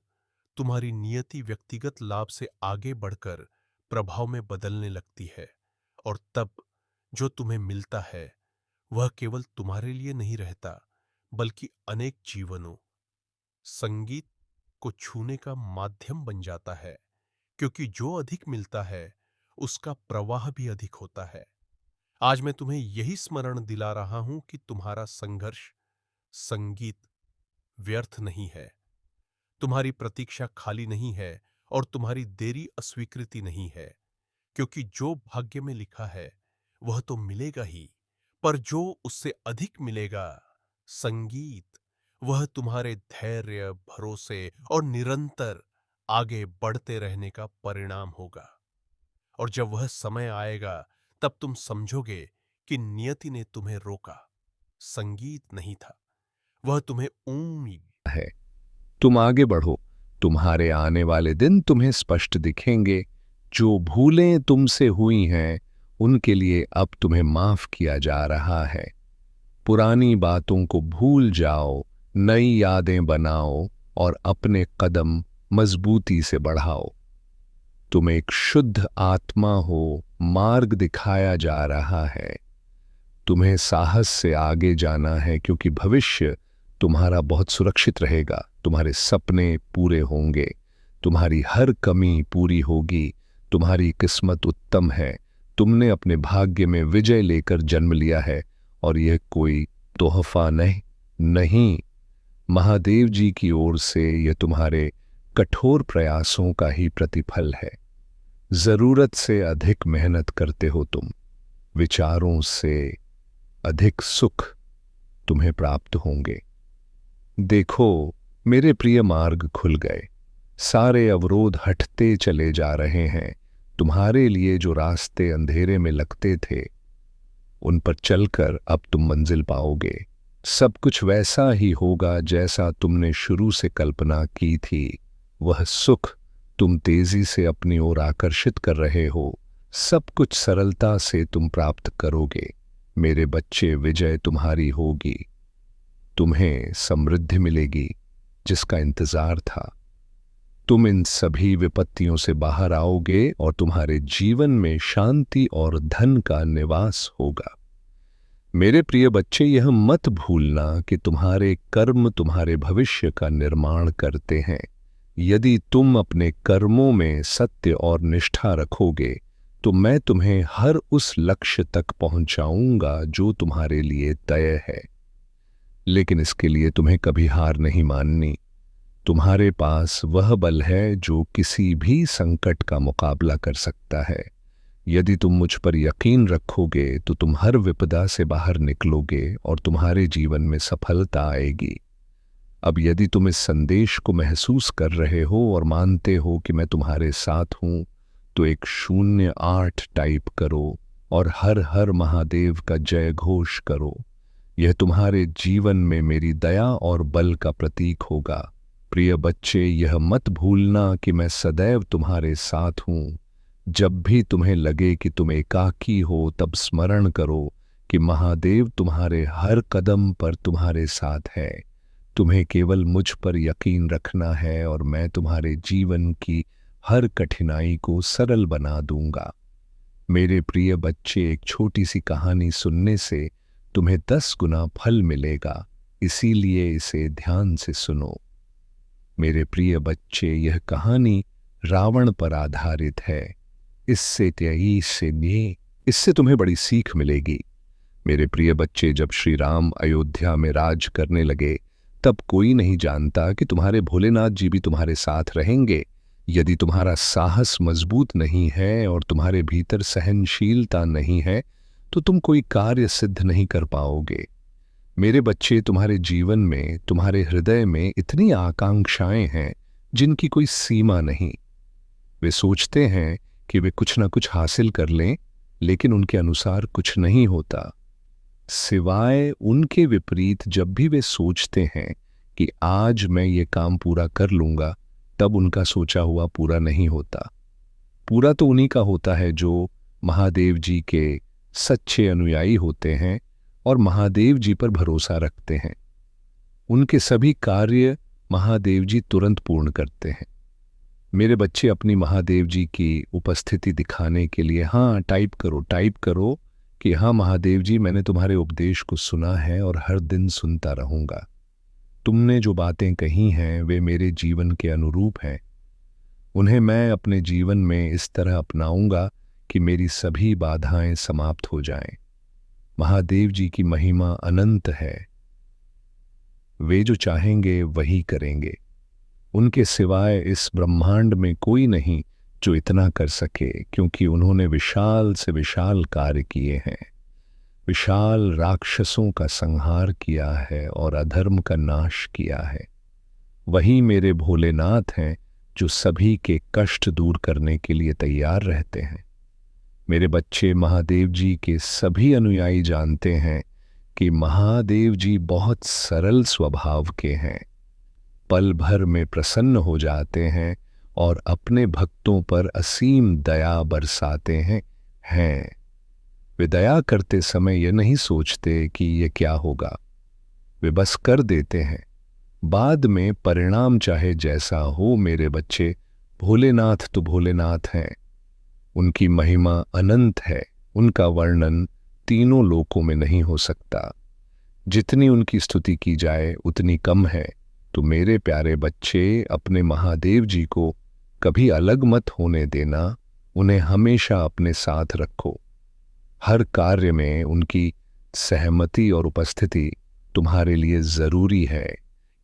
तुम्हारी नियति व्यक्तिगत लाभ से आगे बढ़कर प्रभाव में बदलने लगती है। और तब जो तुम्हें मिलता है वह केवल तुम्हारे लिए नहीं रहता, बल्कि अनेक जीवनों, संगीत को छूने का माध्यम बन जाता है। क्योंकि जो अधिक मिलता है उसका प्रवाह भी अधिक होता है। आज मैं तुम्हें यही स्मरण दिला रहा हूं कि तुम्हारा संघर्ष संगीत व्यर्थ नहीं है, तुम्हारी प्रतीक्षा खाली नहीं है, और तुम्हारी देरी अस्वीकृति नहीं है। क्योंकि जो भाग्य में लिखा है वह तो मिलेगा ही, पर जो उससे अधिक मिलेगा, संगीत वह तुम्हारे धैर्य, भरोसे और निरंतर आगे बढ़ते रहने का परिणाम होगा। और जब वह समय आएगा, तब तुम समझोगे कि नियति ने तुम्हें रोका, संगीत नहीं था, वह तुम्हें उम्मीद है। तुम आगे बढ़ो, तुम्हारे आने वाले दिन तुम्हें स्पष्ट दिखेंगे। जो भूलें तुमसे हुई हैं उनके लिए अब तुम्हें माफ किया जा रहा है। पुरानी बातों को भूल जाओ, नई यादें बनाओ और अपने कदम मजबूती से बढ़ाओ। तुम एक शुद्ध आत्मा हो, मार्ग दिखाया जा रहा है। तुम्हें साहस से आगे जाना है क्योंकि भविष्य तुम्हारा बहुत सुरक्षित रहेगा। तुम्हारे सपने पूरे होंगे, तुम्हारी हर कमी पूरी होगी, तुम्हारी किस्मत उत्तम है। तुमने अपने भाग्य में विजय लेकर जन्म लिया है और यह कोई तोहफा नहीं, महादेव जी की ओर से यह तुम्हारे कठोर प्रयासों का ही प्रतिफल है। जरूरत से अधिक मेहनत करते हो तुम, विचारों से अधिक सुख तुम्हें प्राप्त होंगे। देखो, मेरे प्रिय, मार्ग खुल गए, सारे अवरोध हटते चले जा रहे हैं। तुम्हारे लिए जो रास्ते अंधेरे में लगते थे, उन पर चलकर अब तुम मंजिल पाओगे। सब कुछ वैसा ही होगा जैसा तुमने शुरू से कल्पना की थी। वह सुख तुम तेजी से अपनी ओर आकर्षित कर रहे हो, सब कुछ सरलता से तुम प्राप्त करोगे। मेरे बच्चे, विजय तुम्हारी होगी, तुम्हें समृद्धि मिलेगी जिसका इंतजार था। तुम इन सभी विपत्तियों से बाहर आओगे और तुम्हारे जीवन में शांति और धन का निवास होगा। मेरे प्रिय बच्चे, यह मत भूलना कि तुम्हारे कर्म तुम्हारे भविष्य का निर्माण करते हैं। यदि तुम अपने कर्मों में सत्य और निष्ठा रखोगे तो मैं तुम्हें हर उस लक्ष्य तक पहुंचाऊंगा जो तुम्हारे लिए तय है। लेकिन इसके लिए तुम्हें कभी हार नहीं माननी। तुम्हारे पास वह बल है जो किसी भी संकट का मुकाबला कर सकता है। यदि तुम मुझ पर यकीन रखोगे तो तुम हर विपदा से बाहर निकलोगे और तुम्हारे जीवन में सफलता आएगी। अब यदि तुम इस संदेश को महसूस कर रहे हो और मानते हो कि मैं तुम्हारे साथ हूं, तो एक 08 टाइप करो और हर हर महादेव का जय घोष करो। यह तुम्हारे जीवन में मेरी दया और बल का प्रतीक होगा। प्रिय बच्चे, यह मत भूलना कि मैं सदैव तुम्हारे साथ हूं। जब भी तुम्हें लगे कि तुम एकाकी हो, तब स्मरण करो कि महादेव तुम्हारे हर कदम पर तुम्हारे साथ है। तुम्हें केवल मुझ पर यकीन रखना है और मैं तुम्हारे जीवन की हर कठिनाई को सरल बना दूंगा। मेरे प्रिय बच्चे, एक छोटी सी कहानी सुनने से तुम्हें 10 गुना फल मिलेगा, इसीलिए इसे ध्यान से सुनो। मेरे प्रिय बच्चे, यह कहानी रावण पर आधारित है। इससे तुम्हें बड़ी सीख मिलेगी। मेरे प्रिय बच्चे, जब श्री राम अयोध्या में राज करने लगे, तब कोई नहीं जानता कि तुम्हारे भोलेनाथ जी भी तुम्हारे साथ रहेंगे। यदि तुम्हारा साहस मजबूत नहीं है और तुम्हारे भीतर सहनशीलता नहीं है, तो तुम कोई कार्य सिद्ध नहीं कर पाओगे। मेरे बच्चे, तुम्हारे जीवन में, तुम्हारे हृदय में इतनी आकांक्षाएं हैं जिनकी कोई सीमा नहीं। वे सोचते हैं कि वे कुछ ना कुछ हासिल कर लें, लेकिन उनके अनुसार कुछ नहीं होता। सिवाय उनके विपरीत, जब भी वे सोचते हैं कि आज मैं ये काम पूरा कर लूंगा, तब उनका सोचा हुआ पूरा नहीं होता। पूरा तो उन्हीं का होता है जो महादेव जी के सच्चे अनुयायी होते हैं और महादेव जी पर भरोसा रखते हैं। उनके सभी कार्य महादेव जी तुरंत पूर्ण करते हैं। मेरे बच्चे, अपनी महादेव जी की उपस्थिति दिखाने के लिए टाइप करो कि हाँ महादेव जी, मैंने तुम्हारे उपदेश को सुना है और हर दिन सुनता रहूंगा। तुमने जो बातें कही हैं वे मेरे जीवन के अनुरूप हैं। उन्हें मैं अपने जीवन में इस तरह अपनाऊंगा कि मेरी सभी बाधाएं समाप्त हो जाएं। महादेव जी की महिमा अनंत है। वे जो चाहेंगे वही करेंगे। उनके सिवाय इस ब्रह्मांड में कोई नहीं जो इतना कर सके, क्योंकि उन्होंने विशाल से विशाल कार्य किए हैं। विशाल राक्षसों का संहार किया है और अधर्म का नाश किया है। वही मेरे भोलेनाथ हैं जो सभी के कष्ट दूर करने के लिए तैयार रहते हैं। मेरे बच्चे महादेव जी के सभी अनुयायी जानते हैं कि महादेव जी बहुत सरल स्वभाव के हैं, पल भर में प्रसन्न हो जाते हैं और अपने भक्तों पर असीम दया बरसाते हैं। वे दया करते समय ये नहीं सोचते कि ये क्या होगा, वे बस कर देते हैं। बाद में परिणाम चाहे जैसा हो, मेरे बच्चे, भोलेनाथ तो भोलेनाथ हैं। उनकी महिमा अनंत है, उनका वर्णन तीनों लोकों में नहीं हो सकता। जितनी उनकी स्तुति की जाए उतनी कम है। तो मेरे प्यारे बच्चे, अपने महादेव जी को कभी अलग मत होने देना, उन्हें हमेशा अपने साथ रखो। हर कार्य में उनकी सहमति और उपस्थिति तुम्हारे लिए जरूरी है।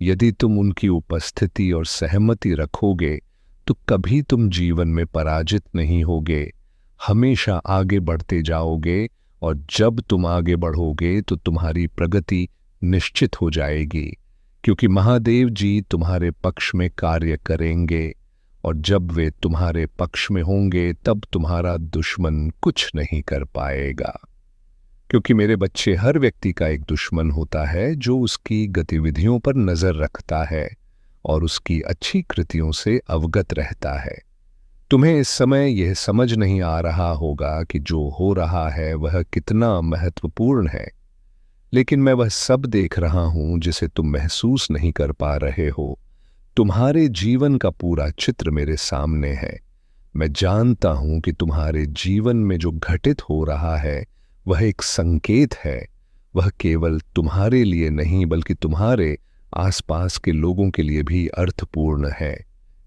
यदि तुम उनकी उपस्थिति और सहमति रखोगे तो कभी तुम जीवन में पराजित नहीं होगे, हमेशा आगे बढ़ते जाओगे, और जब तुम आगे बढ़ोगे तो तुम्हारी प्रगति निश्चित हो जाएगी, क्योंकि महादेव जी तुम्हारे पक्ष में कार्य करेंगे, और जब वे तुम्हारे पक्ष में होंगे तब तुम्हारा दुश्मन कुछ नहीं कर पाएगा। क्योंकि मेरे बच्चे, हर व्यक्ति का एक दुश्मन होता है जो उसकी गतिविधियों पर नजर रखता है और उसकी अच्छी कृतियों से अवगत रहता है। तुम्हें इस समय यह समझ नहीं आ रहा होगा कि जो हो रहा है वह कितना महत्वपूर्ण है, लेकिन मैं वह सब देख रहा हूं जिसे तुम महसूस नहीं कर पा रहे हो। तुम्हारे जीवन का पूरा चित्र मेरे सामने है। मैं जानता हूं कि तुम्हारे जीवन में जो घटित हो रहा है वह एक संकेत है। वह केवल तुम्हारे लिए नहीं बल्कि तुम्हारे आसपास के लोगों के लिए भी अर्थपूर्ण है।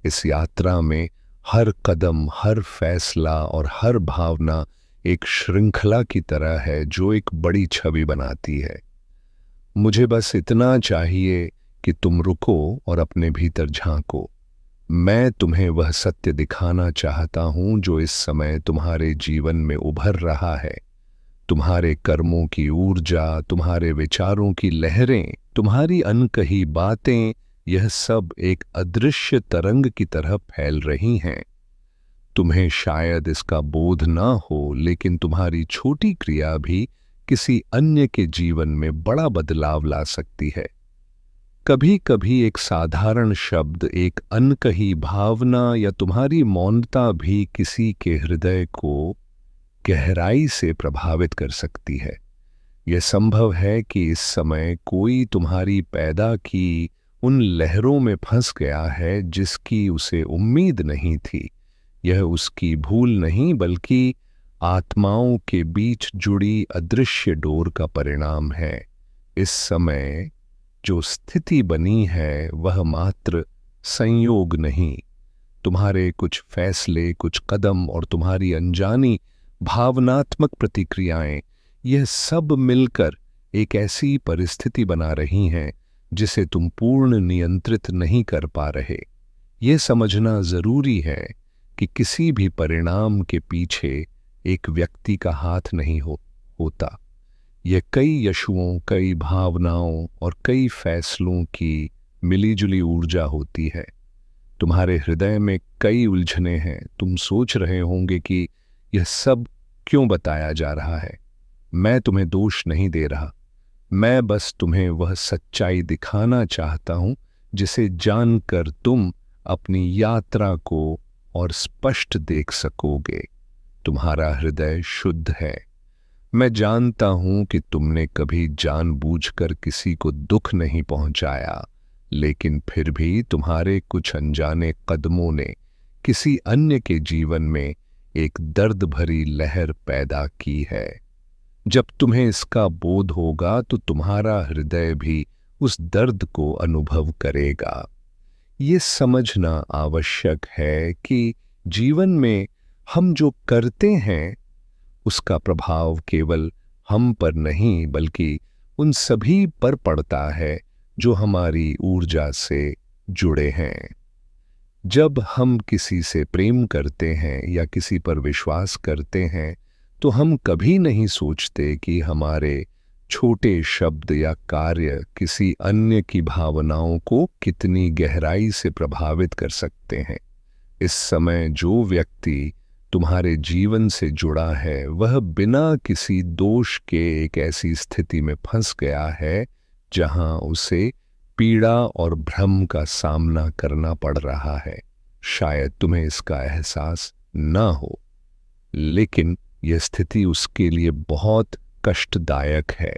इस यात्रा में हर कदम, हर फैसला और हर भावना एक श्रृंखला की तरह है जो एक बड़ी छवि बनाती है। मुझे बस इतना चाहिए कि तुम रुको और अपने भीतर झांको। मैं तुम्हें वह सत्य दिखाना चाहता हूं जो इस समय तुम्हारे जीवन में उभर रहा है। तुम्हारे कर्मों की ऊर्जा, तुम्हारे विचारों की लहरें, तुम्हारी अनकही बातें, यह सब एक अदृश्य तरंग की तरह फैल रही हैं। तुम्हें शायद इसका बोध ना हो, लेकिन तुम्हारी छोटी क्रिया भी किसी अन्य के जीवन में बड़ा बदलाव ला सकती है। कभी कभी एक साधारण शब्द, एक अनकही भावना या तुम्हारी मौनता भी किसी के हृदय को गहराई से प्रभावित कर सकती है। यह संभव है कि इस समय कोई तुम्हारी पैदा की उन लहरों में फंस गया है जिसकी उसे उम्मीद नहीं थी। यह उसकी भूल नहीं बल्कि आत्माओं के बीच जुड़ी अदृश्य डोर का परिणाम है। इस समय जो स्थिति बनी है वह मात्र संयोग नहीं, तुम्हारे कुछ फैसले, कुछ कदम और तुम्हारी अनजानी भावनात्मक प्रतिक्रियाएं, यह सब मिलकर एक ऐसी परिस्थिति बना रही हैं जिसे तुम पूर्ण नियंत्रित नहीं कर पा रहे। यह समझना जरूरी है कि किसी भी परिणाम के पीछे एक व्यक्ति का हाथ नहीं होता। यह कई यशुओं, कई भावनाओं और कई फैसलों की मिलीजुली ऊर्जा होती है। तुम्हारे हृदय में कई उलझने हैं। तुम सोच रहे होंगे कि यह सब क्यों बताया जा रहा है। मैं तुम्हें दोष नहीं दे रहा, मैं बस तुम्हें वह सच्चाई दिखाना चाहता हूं जिसे जानकर तुम अपनी यात्रा को और स्पष्ट देख सकोगे। तुम्हारा हृदय शुद्ध है। मैं जानता हूं कि तुमने कभी जानबूझकर किसी को दुख नहीं पहुंचाया, लेकिन फिर भी तुम्हारे कुछ अनजाने कदमों ने किसी अन्य के जीवन में एक दर्द भरी लहर पैदा की है। जब तुम्हें इसका बोध होगा तो तुम्हारा हृदय भी उस दर्द को अनुभव करेगा। ये समझना आवश्यक है कि जीवन में हम जो करते हैं उसका प्रभाव केवल हम पर नहीं बल्कि उन सभी पर पड़ता है जो हमारी ऊर्जा से जुड़े हैं। जब हम किसी से प्रेम करते हैं या किसी पर विश्वास करते हैं तो हम कभी नहीं सोचते कि हमारे छोटे शब्द या कार्य किसी अन्य की भावनाओं को कितनी गहराई से प्रभावित कर सकते हैं। इस समय जो व्यक्ति तुम्हारे जीवन से जुड़ा है वह बिना किसी दोष के एक ऐसी स्थिति में फंस गया है जहां उसे पीड़ा और भ्रम का सामना करना पड़ रहा है। शायद तुम्हें इसका एहसास ना हो, लेकिन यह स्थिति उसके लिए बहुत कष्टदायक है।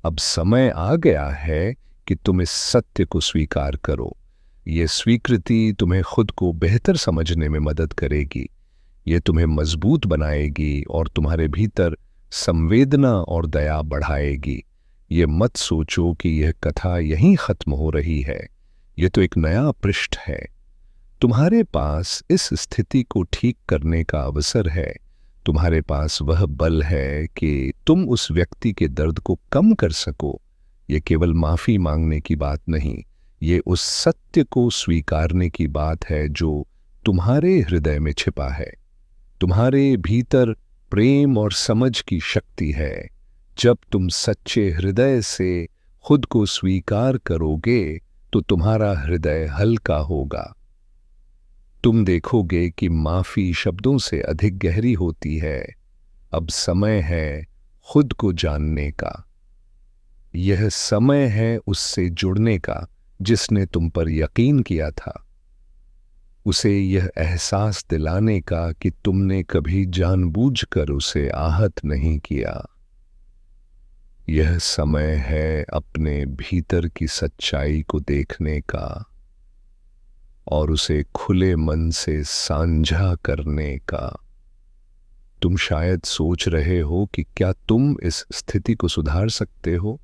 अब समय आ गया है कि तुम इस सत्य को स्वीकार करो। ये स्वीकृति तुम्हें खुद को बेहतर समझने में मदद करेगी। ये तुम्हें मजबूत बनाएगी और तुम्हारे भीतर संवेदना और दया बढ़ाएगी। ये मत सोचो कि यह कथा यहीं खत्म हो रही है। ये तो एक नया पृष्ठ है। तुम्हारे पास इस स्थिति को ठीक करने का अवसर है। तुम्हारे पास वह बल है कि तुम उस व्यक्ति के दर्द को कम कर सको। ये केवल माफी मांगने की बात नहीं, ये उस सत्य को स्वीकारने की बात है जो तुम्हारे हृदय में छिपा है। तुम्हारे भीतर प्रेम और समझ की शक्ति है। जब तुम सच्चे हृदय से खुद को स्वीकार करोगे तो तुम्हारा हृदय हल्का होगा। तुम देखोगे कि माफी शब्दों से अधिक गहरी होती है। अब समय है खुद को जानने का। यह समय है उससे जुड़ने का जिसने तुम पर यकीन किया था। उसे यह एहसास दिलाने का कि तुमने कभी जानबूझकर उसे आहत नहीं किया। यह समय है अपने भीतर की सच्चाई को देखने का और उसे खुले मन से साझा करने का। तुम शायद सोच रहे हो कि क्या तुम इस स्थिति को सुधार सकते हो?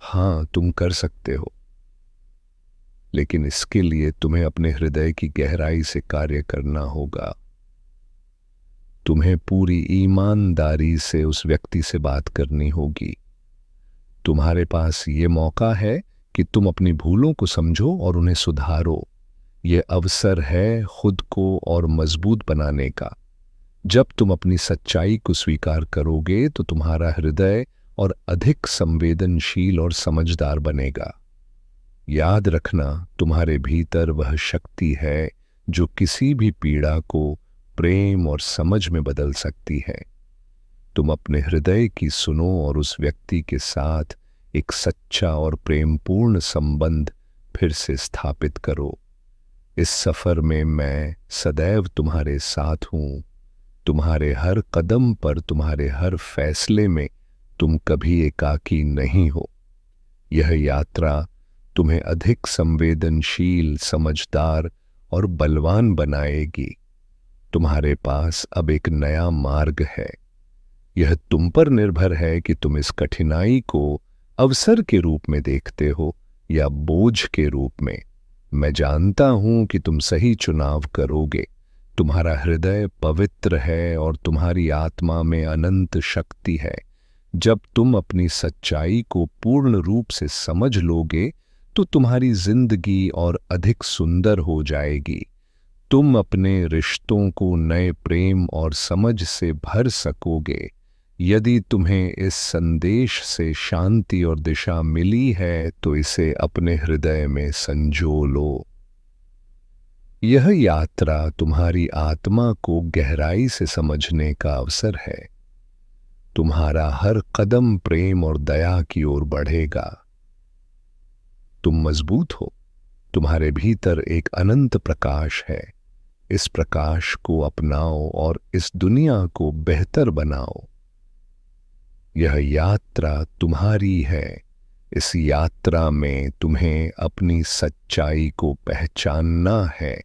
हां, तुम कर सकते हो, लेकिन इसके लिए तुम्हें अपने हृदय की गहराई से कार्य करना होगा। तुम्हें पूरी ईमानदारी से उस व्यक्ति से बात करनी होगी। तुम्हारे पास ये मौका है कि तुम अपनी भूलों को समझो और उन्हें सुधारो। यह अवसर है खुद को और मजबूत बनाने का। जब तुम अपनी सच्चाई को स्वीकार करोगे तो तुम्हारा हृदय और अधिक संवेदनशील और समझदार बनेगा। याद रखना, तुम्हारे भीतर वह शक्ति है जो किसी भी पीड़ा को प्रेम और समझ में बदल सकती है। तुम अपने हृदय की सुनो और उस व्यक्ति के साथ एक सच्चा और प्रेमपूर्ण संबंध फिर से स्थापित करो। इस सफर में मैं सदैव तुम्हारे साथ हूं। तुम्हारे हर कदम पर, तुम्हारे हर फैसले में तुम कभी एकाकी नहीं हो। यह यात्रा तुम्हें अधिक संवेदनशील, समझदार और बलवान बनाएगी। तुम्हारे पास अब एक नया मार्ग है। यह तुम पर निर्भर है कि तुम इस कठिनाई को अवसर के रूप में देखते हो या बोझ के रूप में। मैं जानता हूं कि तुम सही चुनाव करोगे। तुम्हारा हृदय पवित्र है और तुम्हारी आत्मा में अनंत शक्ति है। जब तुम अपनी सच्चाई को पूर्ण रूप से समझ लोगे तो तुम्हारी जिंदगी और अधिक सुंदर हो जाएगी। तुम अपने रिश्तों को नए प्रेम और समझ से भर सकोगे। यदि तुम्हें इस संदेश से शांति और दिशा मिली है तो इसे अपने हृदय में संजो लो। यह यात्रा तुम्हारी आत्मा को गहराई से समझने का अवसर है। तुम्हारा हर कदम प्रेम और दया की ओर बढ़ेगा। तुम मजबूत हो। तुम्हारे भीतर एक अनंत प्रकाश है। इस प्रकाश को अपनाओ और इस दुनिया को बेहतर बनाओ। यह यात्रा तुम्हारी है। इस यात्रा में तुम्हें अपनी सच्चाई को पहचानना है,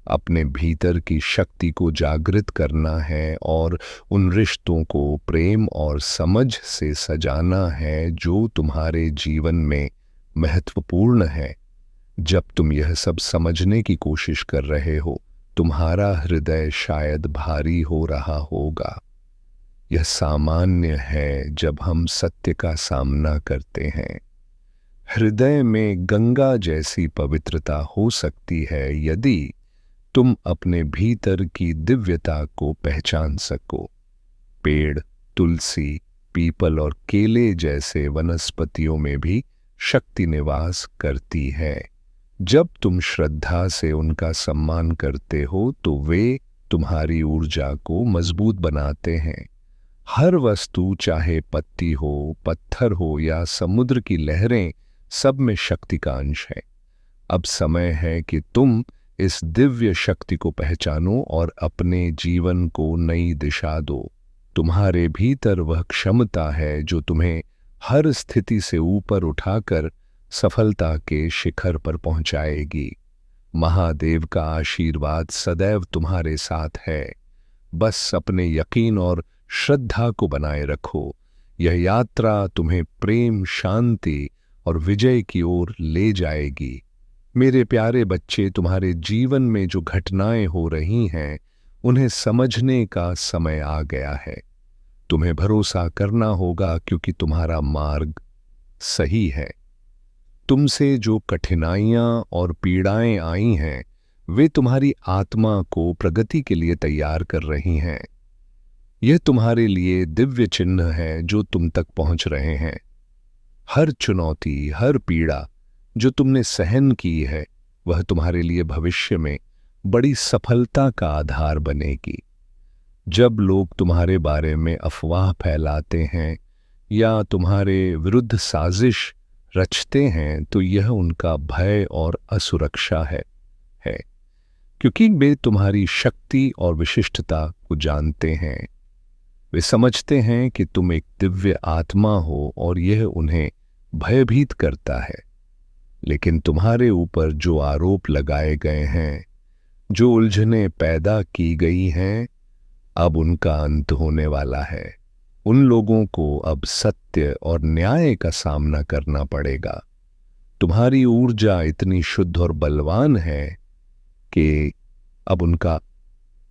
अपने भीतर की शक्ति को जागृत करना है और उन रिश्तों को प्रेम और समझ से सजाना है जो तुम्हारे जीवन में महत्वपूर्ण है। जब तुम यह सब समझने की कोशिश कर रहे हो, तुम्हारा हृदय शायद भारी हो रहा होगा। यह सामान्य है जब हम सत्य का सामना करते हैं। हृदय में गंगा जैसी पवित्रता हो सकती है यदि तुम अपने भीतर की दिव्यता को पहचान सको। पेड़, तुलसी, पीपल और केले जैसे वनस्पतियों में भी शक्ति निवास करती है। जब तुम श्रद्धा से उनका सम्मान करते हो तो वे तुम्हारी ऊर्जा को मजबूत बनाते हैं। हर वस्तु, चाहे पत्ती हो, पत्थर हो या समुद्र की लहरें, सब में शक्ति का अंश है। अब समय है कि तुम इस दिव्य शक्ति को पहचानो और अपने जीवन को नई दिशा दो। तुम्हारे भीतर वह क्षमता है जो तुम्हें हर स्थिति से ऊपर उठाकर सफलता के शिखर पर पहुंचाएगी। महादेव का आशीर्वाद सदैव तुम्हारे साथ है। बस अपने यकीन और श्रद्धा को बनाए रखो। यह यात्रा तुम्हें प्रेम, शांति और विजय की ओर ले जाएगी। मेरे प्यारे बच्चे, तुम्हारे जीवन में जो घटनाएं हो रही हैं, उन्हें समझने का समय आ गया है। तुम्हें भरोसा करना होगा क्योंकि तुम्हारा मार्ग सही है। तुमसे जो कठिनाइयां और पीड़ाएं आई हैं, वे तुम्हारी आत्मा को प्रगति के लिए तैयार कर रही हैं। यह तुम्हारे लिए दिव्य चिन्ह है जो तुम तक पहुंच रहे हैं। हर चुनौती, हर पीड़ा जो तुमने सहन की है, वह तुम्हारे लिए भविष्य में बड़ी सफलता का आधार बनेगी। जब लोग तुम्हारे बारे में अफवाह फैलाते हैं या तुम्हारे विरुद्ध साजिश रचते हैं, तो यह उनका भय और असुरक्षा है क्योंकि वे तुम्हारी शक्ति और विशिष्टता को जानते हैं। वे समझते हैं कि तुम एक दिव्य आत्मा हो और यह उन्हें भयभीत करता है। लेकिन तुम्हारे ऊपर जो आरोप लगाए गए हैं, जो उलझनें पैदा की गई हैं, अब उनका अंत होने वाला है। उन लोगों को अब सत्य और न्याय का सामना करना पड़ेगा। तुम्हारी ऊर्जा इतनी शुद्ध और बलवान है कि अब उनका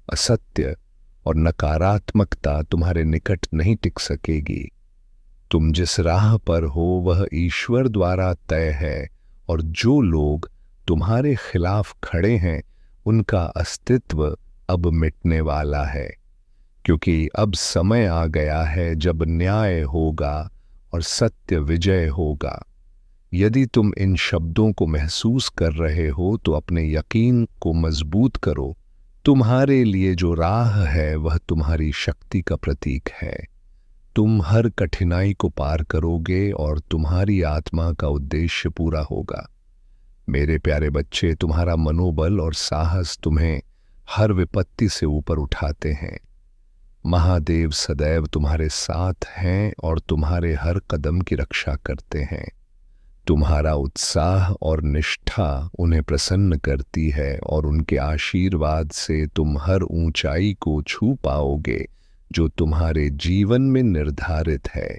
असत्य और नकारात्मकता तुम्हारे निकट नहीं टिक सकेगी। तुम जिस राह पर हो वह ईश्वर द्वारा तय है और जो लोग तुम्हारे खिलाफ खड़े हैं, उनका अस्तित्व अब मिटने वाला है, क्योंकि अब समय आ गया है जब न्याय होगा और सत्य विजय होगा। यदि तुम इन शब्दों को महसूस कर रहे हो तो अपने यकीन को मजबूत करो। तुम्हारे लिए जो राह है वह तुम्हारी शक्ति का प्रतीक है। तुम हर कठिनाई को पार करोगे और तुम्हारी आत्मा का उद्देश्य पूरा होगा। मेरे प्यारे बच्चे, तुम्हारा मनोबल और साहस तुम्हें हर विपत्ति से ऊपर उठाते हैं। महादेव सदैव तुम्हारे साथ हैं और तुम्हारे हर कदम की रक्षा करते हैं। तुम्हारा उत्साह और निष्ठा उन्हें प्रसन्न करती है और उनके आशीर्वाद से तुम हर ऊंचाई को छू पाओगे जो तुम्हारे जीवन में निर्धारित है।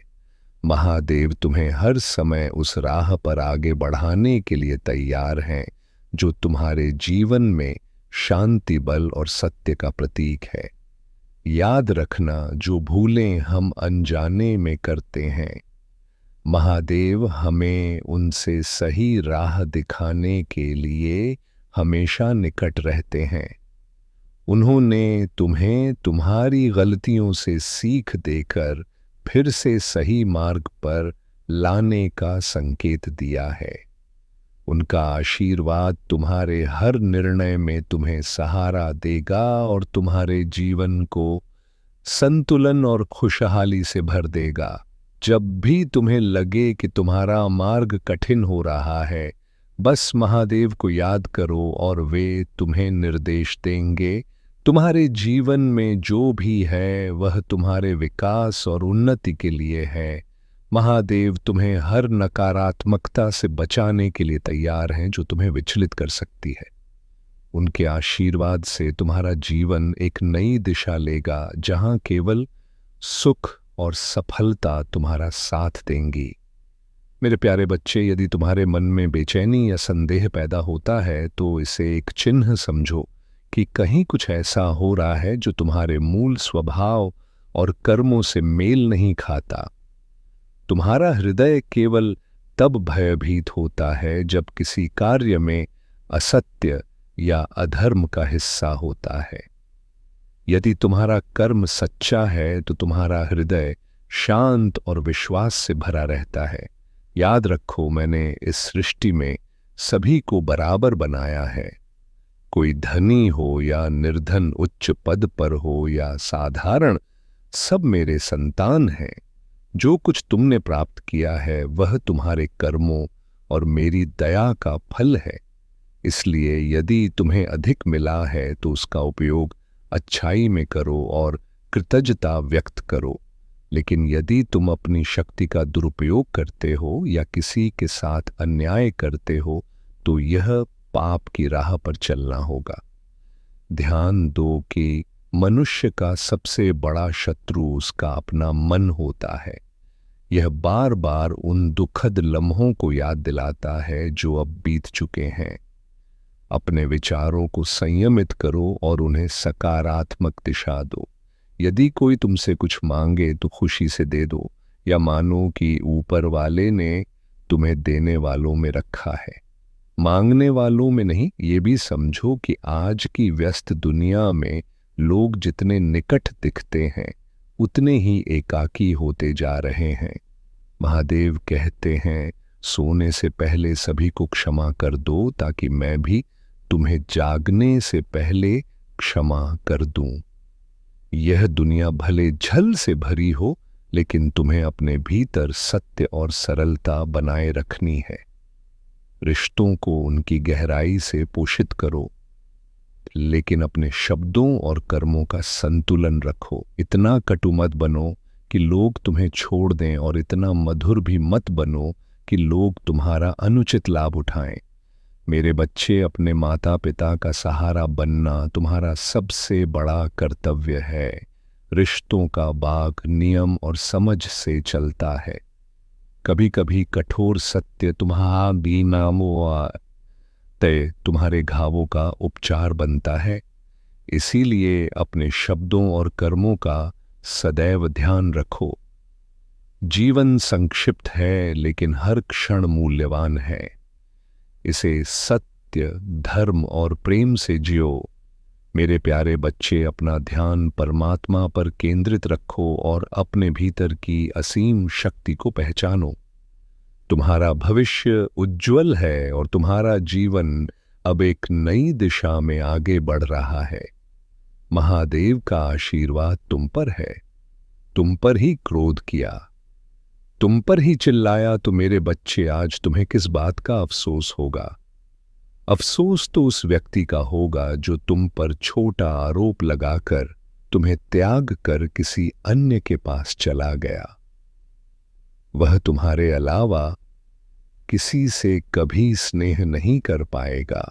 महादेव तुम्हें हर समय उस राह पर आगे बढ़ाने के लिए तैयार हैं जो तुम्हारे जीवन में शांति, बल और सत्य का प्रतीक है। याद रखना, जो भूलें हम अनजाने में करते हैं, महादेव हमें उनसे सही राह दिखाने के लिए हमेशा निकट रहते हैं। उन्होंने तुम्हें तुम्हारी गलतियों से सीख देकर फिर से सही मार्ग पर लाने का संकेत दिया है। उनका आशीर्वाद तुम्हारे हर निर्णय में तुम्हें सहारा देगा और तुम्हारे जीवन को संतुलन और खुशहाली से भर देगा। जब भी तुम्हें लगे कि तुम्हारा मार्ग कठिन हो रहा है, बस महादेव को याद करो और वे तुम्हें निर्देश देंगे। तुम्हारे जीवन में जो भी है वह तुम्हारे विकास और उन्नति के लिए है। महादेव तुम्हें हर नकारात्मकता से बचाने के लिए तैयार हैं जो तुम्हें विचलित कर सकती है। उनके आशीर्वाद से तुम्हारा जीवन एक नई दिशा लेगा जहां केवल सुख और सफलता तुम्हारा साथ देंगी। मेरे प्यारे बच्चे, यदि तुम्हारे मन में बेचैनी या संदेह पैदा होता है तो इसे एक चिन्ह समझो कि कहीं कुछ ऐसा हो रहा है जो तुम्हारे मूल स्वभाव और कर्मों से मेल नहीं खाता। तुम्हारा हृदय केवल तब भयभीत होता है जब किसी कार्य में असत्य या अधर्म का हिस्सा होता है। यदि तुम्हारा कर्म सच्चा है तो तुम्हारा हृदय शांत और विश्वास से भरा रहता है। याद रखो, मैंने इस सृष्टि में सभी को बराबर बनाया है। कोई धनी हो या निर्धन, उच्च पद पर हो या साधारण, सब मेरे संतान हैं। जो कुछ तुमने प्राप्त किया है वह तुम्हारे कर्मों और मेरी दया का फल है। इसलिए यदि तुम्हें अधिक मिला है तो उसका उपयोग अच्छाई में करो और कृतज्ञता व्यक्त करो। लेकिन यदि तुम अपनी शक्ति का दुरुपयोग करते हो या किसी के साथ अन्याय करते हो तो यह पाप की राह पर चलना होगा। ध्यान दो कि मनुष्य का सबसे बड़ा शत्रु उसका अपना मन होता है। यह बार बार उन दुखद लम्हों को याद दिलाता है जो अब बीत चुके हैं। अपने विचारों को संयमित करो और उन्हें सकारात्मक दिशा दो। यदि कोई तुमसे कुछ मांगे तो खुशी से दे दो, या मानो कि ऊपर वाले ने तुम्हें देने वालों में रखा है, मांगने वालों में नहीं। ये भी समझो कि आज की व्यस्त दुनिया में लोग जितने निकट दिखते हैं उतने ही एकाकी होते जा रहे हैं। महादेव कहते हैं, सोने से पहले सभी को क्षमा कर दो ताकि मैं भी तुम्हें जागने से पहले क्षमा कर दूं। यह दुनिया भले झल से भरी हो, लेकिन तुम्हें अपने भीतर सत्य और सरलता बनाए रखनी है। रिश्तों को उनकी गहराई से पोषित करो, लेकिन अपने शब्दों और कर्मों का संतुलन रखो। इतना कटु मत बनो कि लोग तुम्हें छोड़ दें और इतना मधुर भी मत बनो कि लोग तुम्हारा अनुचित लाभ उठाएं। मेरे बच्चे, अपने माता पिता का सहारा बनना तुम्हारा सबसे बड़ा कर्तव्य है। रिश्तों का बाग नियम और समझ से चलता है। कभी कभी कठोर सत्य तुम्हारे घावों का उपचार बनता है। इसीलिए अपने शब्दों और कर्मों का सदैव ध्यान रखो। जीवन संक्षिप्त है लेकिन हर क्षण मूल्यवान है। इसे सत्य, धर्म और प्रेम से जियो। मेरे प्यारे बच्चे, अपना ध्यान परमात्मा पर केंद्रित रखो और अपने भीतर की असीम शक्ति को पहचानो। तुम्हारा भविष्य उज्जवल है और तुम्हारा जीवन अब एक नई दिशा में आगे बढ़ रहा है। महादेव का आशीर्वाद तुम पर है। तुम पर ही क्रोध किया, तुम पर ही चिल्लाया तो मेरे बच्चे आज तुम्हें किस बात का अफसोस होगा? अफसोस तो उस व्यक्ति का होगा जो तुम पर छोटा आरोप लगाकर तुम्हें त्याग कर किसी अन्य के पास चला गया। वह तुम्हारे अलावा किसी से कभी स्नेह नहीं कर पाएगा।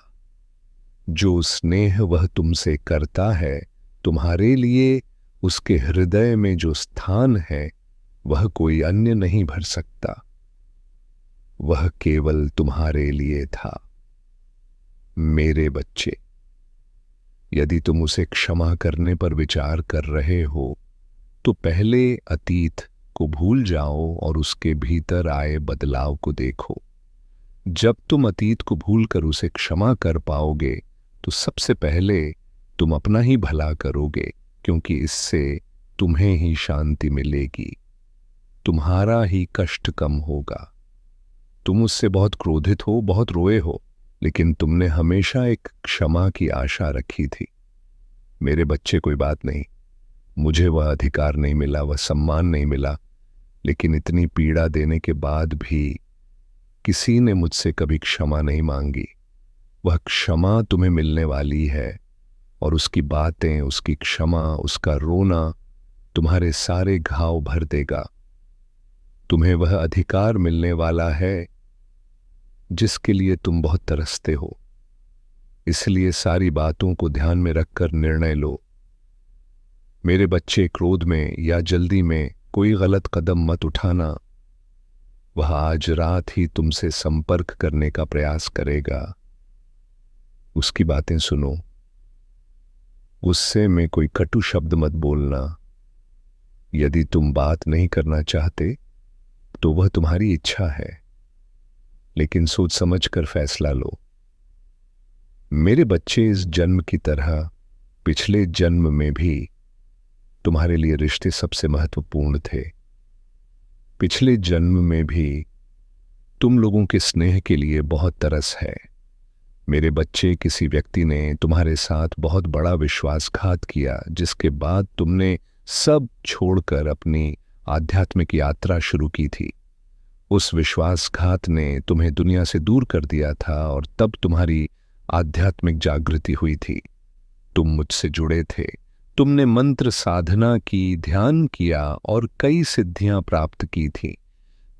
जो स्नेह वह तुमसे करता है, तुम्हारे लिए उसके हृदय में जो स्थान है वह कोई अन्य नहीं भर सकता। वह केवल तुम्हारे लिए था। मेरे बच्चे, यदि तुम उसे क्षमा करने पर विचार कर रहे हो तो पहले अतीत को भूल जाओ और उसके भीतर आए बदलाव को देखो। जब तुम अतीत को भूलकर उसे क्षमा कर पाओगे तो सबसे पहले तुम अपना ही भला करोगे, क्योंकि इससे तुम्हें ही शांति मिलेगी, तुम्हारा ही कष्ट कम होगा। तुम उससे बहुत क्रोधित हो, बहुत रोए हो, लेकिन तुमने हमेशा एक क्षमा की आशा रखी थी। मेरे बच्चे, कोई बात नहीं, मुझे वह अधिकार नहीं मिला, वह सम्मान नहीं मिला, लेकिन इतनी पीड़ा देने के बाद भी किसी ने मुझसे कभी क्षमा नहीं मांगी। वह क्षमा तुम्हें मिलने वाली है और उसकी बातें, उसकी क्षमा, उसका रोना तुम्हारे सारे घाव भर देगा। तुम्हें वह अधिकार मिलने वाला है जिसके लिए तुम बहुत तरसते हो। इसलिए सारी बातों को ध्यान में रखकर निर्णय लो। मेरे बच्चे, क्रोध में या जल्दी में कोई गलत कदम मत उठाना। वह आज रात ही तुमसे संपर्क करने का प्रयास करेगा। उसकी बातें सुनो। गुस्से में कोई कटु शब्द मत बोलना। यदि तुम बात नहीं करना चाहते तो वह तुम्हारी इच्छा है, लेकिन सोच समझ कर फैसला लो। मेरे बच्चे, इस जन्म की तरह पिछले जन्म में भी तुम्हारे लिए रिश्ते सबसे महत्वपूर्ण थे। पिछले जन्म में भी तुम लोगों के स्नेह के लिए बहुत तरस है। मेरे बच्चे, किसी व्यक्ति ने तुम्हारे साथ बहुत बड़ा विश्वासघात किया, जिसके बाद तुमने सब छोड़कर अपनी आध्यात्मिक यात्रा शुरू की थी। उस विश्वासघात ने तुम्हें दुनिया से दूर कर दिया था और तब तुम्हारी आध्यात्मिक जागृति हुई थी। तुम मुझसे जुड़े थे, तुमने मंत्र साधना की, ध्यान किया और कई सिद्धियां प्राप्त की थी।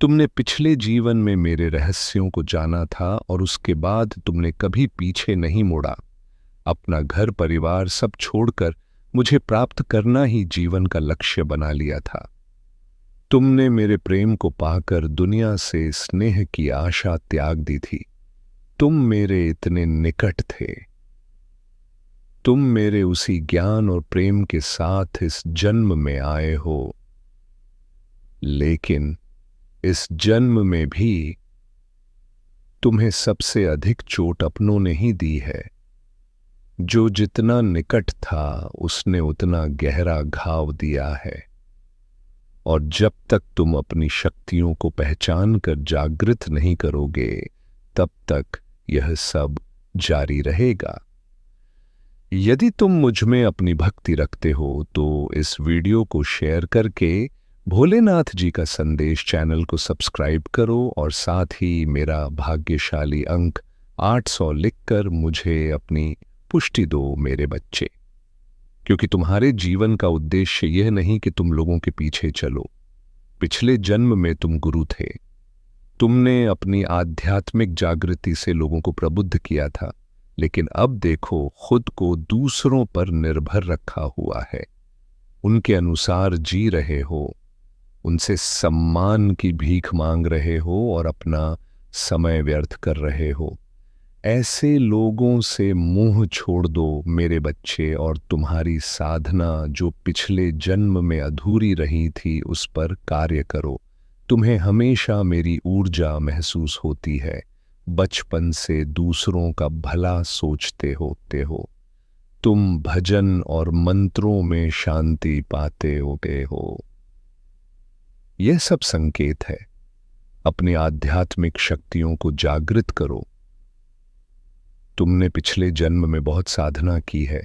तुमने पिछले जीवन में मेरे रहस्यों को जाना था और उसके बाद तुमने कभी पीछे नहीं मुड़ा। अपना घर परिवार सब छोड़कर मुझे प्राप्त करना ही जीवन का लक्ष्य बना लिया था। तुमने मेरे प्रेम को पाकर दुनिया से स्नेह की आशा त्याग दी थी। तुम मेरे इतने निकट थे। तुम मेरे उसी ज्ञान और प्रेम के साथ इस जन्म में आए हो, लेकिन इस जन्म में भी तुम्हें सबसे अधिक चोट अपनों ने ही दी है। जो जितना निकट था उसने उतना गहरा घाव दिया है, और जब तक तुम अपनी शक्तियों को पहचान कर जागृत नहीं करोगे, तब तक यह सब जारी रहेगा। यदि तुम मुझ में अपनी भक्ति रखते हो तो इस वीडियो को शेयर करके भोलेनाथ जी का संदेश चैनल को सब्सक्राइब करो और साथ ही मेरा भाग्यशाली अंक 800 लिखकर मुझे अपनी पुष्टि दो मेरे बच्चे, क्योंकि तुम्हारे जीवन का उद्देश्य यह नहीं कि तुम लोगों के पीछे चलो। पिछले जन्म में तुम गुरु थे। तुमने अपनी आध्यात्मिक जागृति से लोगों को प्रबुद्ध किया था, लेकिन अब देखो खुद को दूसरों पर निर्भर रखा हुआ है। उनके अनुसार जी रहे हो, उनसे सम्मान की भीख मांग रहे हो और अपना समय व्यर्थ कर रहे हो। ऐसे लोगों से मुंह छोड़ दो मेरे बच्चे, और तुम्हारी साधना जो पिछले जन्म में अधूरी रही थी उस पर कार्य करो। तुम्हें हमेशा मेरी ऊर्जा महसूस होती है। बचपन से दूसरों का भला सोचते होते हो। तुम भजन और मंत्रों में शांति पाते होते हो। यह सब संकेत है। अपनी आध्यात्मिक शक्तियों को जागृत करो। तुमने पिछले जन्म में बहुत साधना की है,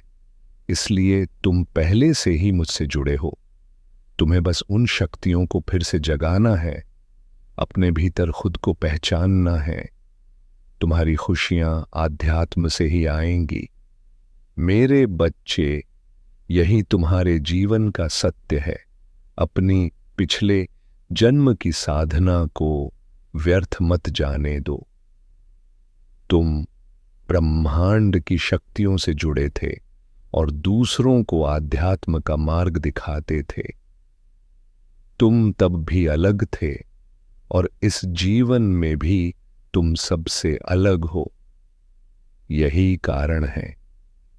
इसलिए तुम पहले से ही मुझसे जुड़े हो। तुम्हें बस उन शक्तियों को फिर से जगाना है, अपने भीतर खुद को पहचानना है। तुम्हारी खुशियां आध्यात्म से ही आएंगी। मेरे बच्चे, यही तुम्हारे जीवन का सत्य है। अपनी पिछले जन्म की साधना को व्यर्थ मत जाने दो। तुम ब्रह्मांड की शक्तियों से जुड़े थे और दूसरों को आध्यात्म का मार्ग दिखाते थे। तुम तब भी अलग थे और इस जीवन में भी तुम सबसे अलग हो। यही कारण है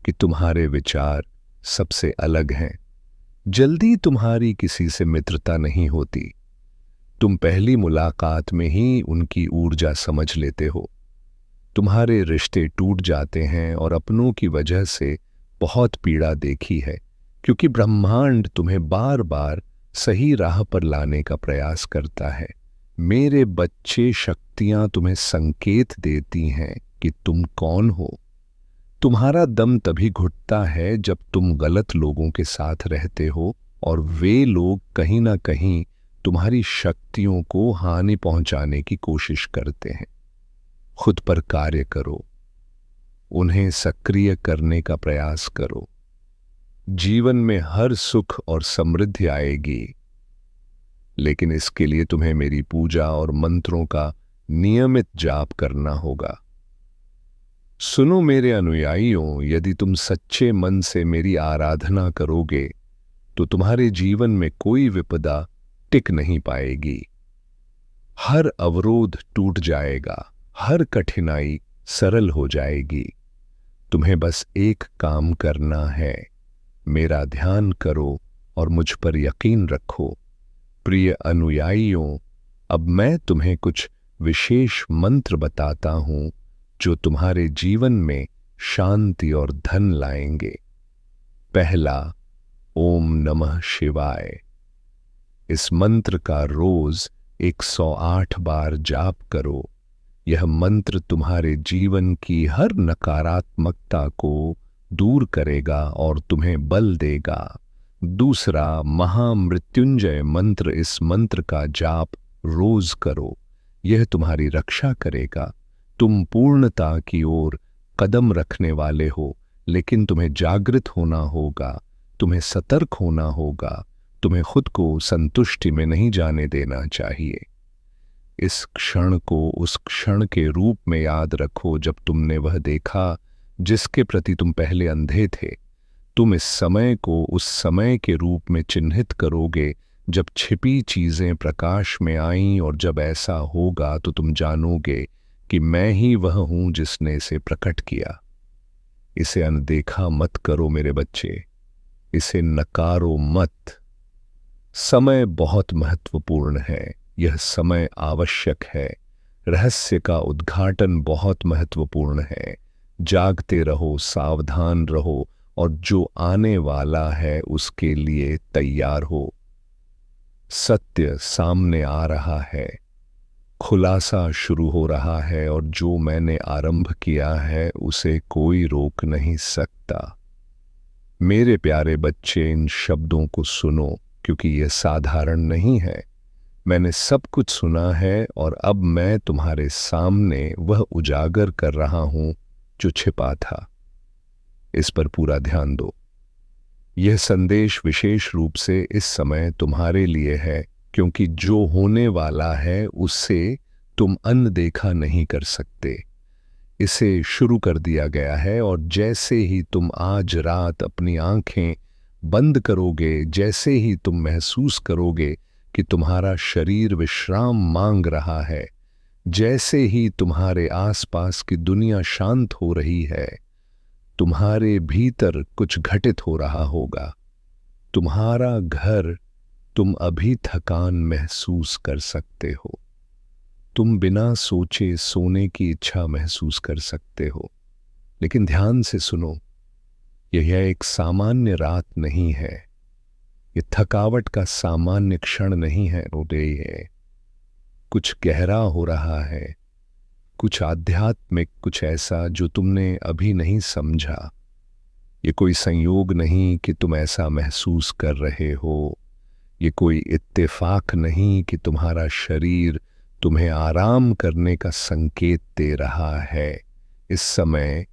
कि तुम्हारे विचार सबसे अलग हैं। जल्दी तुम्हारी किसी से मित्रता नहीं होती। तुम पहली मुलाकात में ही उनकी ऊर्जा समझ लेते हो। तुम्हारे रिश्ते टूट जाते हैं और अपनों की वजह से बहुत पीड़ा देखी है, क्योंकि ब्रह्मांड तुम्हें बार बार सही राह पर लाने का प्रयास करता है। मेरे बच्चे, शक्तियां तुम्हें संकेत देती हैं कि तुम कौन हो। तुम्हारा दम तभी घुटता है जब तुम गलत लोगों के साथ रहते हो और वे लोग कहीं ना कहीं तुम्हारी शक्तियों को हानि पहुंचाने की कोशिश करते हैं। खुद पर कार्य करो, उन्हें सक्रिय करने का प्रयास करो। जीवन में हर सुख और समृद्धि आएगी, लेकिन इसके लिए तुम्हें मेरी पूजा और मंत्रों का नियमित जाप करना होगा। सुनो मेरे अनुयायियों, यदि तुम सच्चे मन से मेरी आराधना करोगे तो तुम्हारे जीवन में कोई विपदा टिक नहीं पाएगी। हर अवरोध टूट जाएगा, हर कठिनाई सरल हो जाएगी। तुम्हें बस एक काम करना है, मेरा ध्यान करो और मुझ पर यकीन रखो। प्रिय अनुयायियों, अब मैं तुम्हें कुछ विशेष मंत्र बताता हूं जो तुम्हारे जीवन में शांति और धन लाएंगे। पहला, ओम नमः शिवाय। इस मंत्र का रोज 108 बार जाप करो। यह मंत्र तुम्हारे जीवन की हर नकारात्मकता को दूर करेगा और तुम्हें बल देगा। दूसरा, महामृत्युंजय मंत्र। इस मंत्र का जाप रोज करो। यह तुम्हारी रक्षा करेगा। तुम पूर्णता की ओर कदम रखने वाले हो, लेकिन तुम्हें जागृत होना होगा, तुम्हें सतर्क होना होगा, तुम्हें खुद को संतुष्टि में नहीं जाने देना चाहिए। इस क्षण को उस क्षण के रूप में याद रखो जब तुमने वह देखा जिसके प्रति तुम पहले अंधे थे। तुम इस समय को उस समय के रूप में चिन्हित करोगे जब छिपी चीजें प्रकाश में आईं, और जब ऐसा होगा तो तुम जानोगे कि मैं ही वह हूं जिसने इसे प्रकट किया। इसे अनदेखा मत करो मेरे बच्चे, इसे नकारो मत। समय बहुत महत्वपूर्ण है, यह समय आवश्यक है। रहस्य का उद्घाटन बहुत महत्वपूर्ण है। जागते रहो, सावधान रहो, और जो आने वाला है उसके लिए तैयार हो। सत्य सामने आ रहा है, खुलासा शुरू हो रहा है, और जो मैंने आरंभ किया है उसे कोई रोक नहीं सकता। मेरे प्यारे बच्चे, इन शब्दों को सुनो, क्योंकि यह साधारण नहीं है। मैंने सब कुछ सुना है और अब मैं तुम्हारे सामने वह उजागर कर रहा हूं जो छिपा था। इस पर पूरा ध्यान दो। यह संदेश विशेष रूप से इस समय तुम्हारे लिए है, क्योंकि जो होने वाला है उससे तुम अनदेखा नहीं कर सकते। इसे शुरू कर दिया गया है, और जैसे ही तुम आज रात अपनी आंखें बंद करोगे, जैसे ही तुम महसूस करोगे कि तुम्हारा शरीर विश्राम मांग रहा है, जैसे ही तुम्हारे आसपास की दुनिया शांत हो रही है, तुम्हारे भीतर कुछ घटित हो रहा होगा। तुम्हारा घर, तुम अभी थकान महसूस कर सकते हो। तुम बिना सोचे सोने की इच्छा महसूस कर सकते हो। लेकिन ध्यान से सुनो, यह एक सामान्य रात नहीं है। यह थकावट का सामान्य क्षण नहीं है। है कुछ गहरा हो रहा है, कुछ आध्यात्मिक, कुछ ऐसा जो तुमने अभी नहीं समझा। ये कोई संयोग नहीं कि तुम ऐसा महसूस कर रहे हो। ये कोई इत्तेफाक नहीं कि तुम्हारा शरीर तुम्हें आराम करने का संकेत दे रहा है। इस समय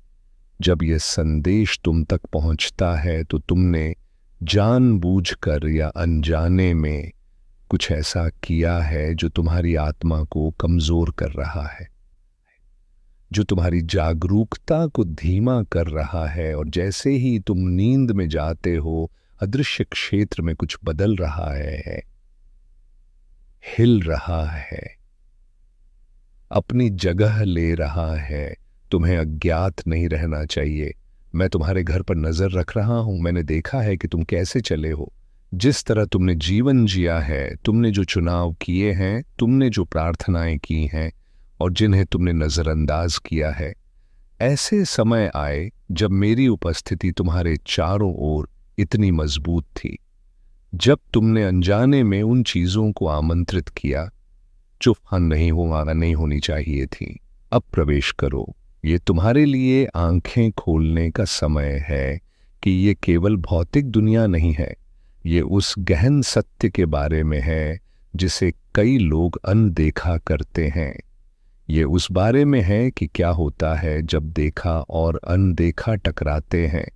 जब यह संदेश तुम तक पहुंचता है तो तुमने जानबूझकर या अनजाने में कुछ ऐसा किया है जो तुम्हारी आत्मा को कमजोर कर रहा है, जो तुम्हारी जागरूकता को धीमा कर रहा है। और जैसे ही तुम नींद में जाते हो, अदृश्य क्षेत्र में कुछ बदल रहा है, हिल रहा है, अपनी जगह ले रहा है। तुम्हें अज्ञात नहीं रहना चाहिए। मैं तुम्हारे घर पर नजर रख रहा हूं। मैंने देखा है कि तुम कैसे चले हो, जिस तरह तुमने जीवन जिया है, तुमने जो चुनाव किए हैं, तुमने जो प्रार्थनाएं की हैं और जिन्हें तुमने नजरअंदाज किया है। ऐसे समय आए जब मेरी उपस्थिति तुम्हारे चारों ओर इतनी मजबूत थी, जब तुमने अनजाने में उन चीजों को आमंत्रित किया जो नहीं होनी चाहिए थी। अब प्रवेश करो। ये तुम्हारे लिए आंखें खोलने का समय है कि ये केवल भौतिक दुनिया नहीं है। ये उस गहन सत्य के बारे में है जिसे कई लोग अनदेखा करते हैं। ये उस बारे में है कि क्या होता है जब देखा और अनदेखा टकराते हैं।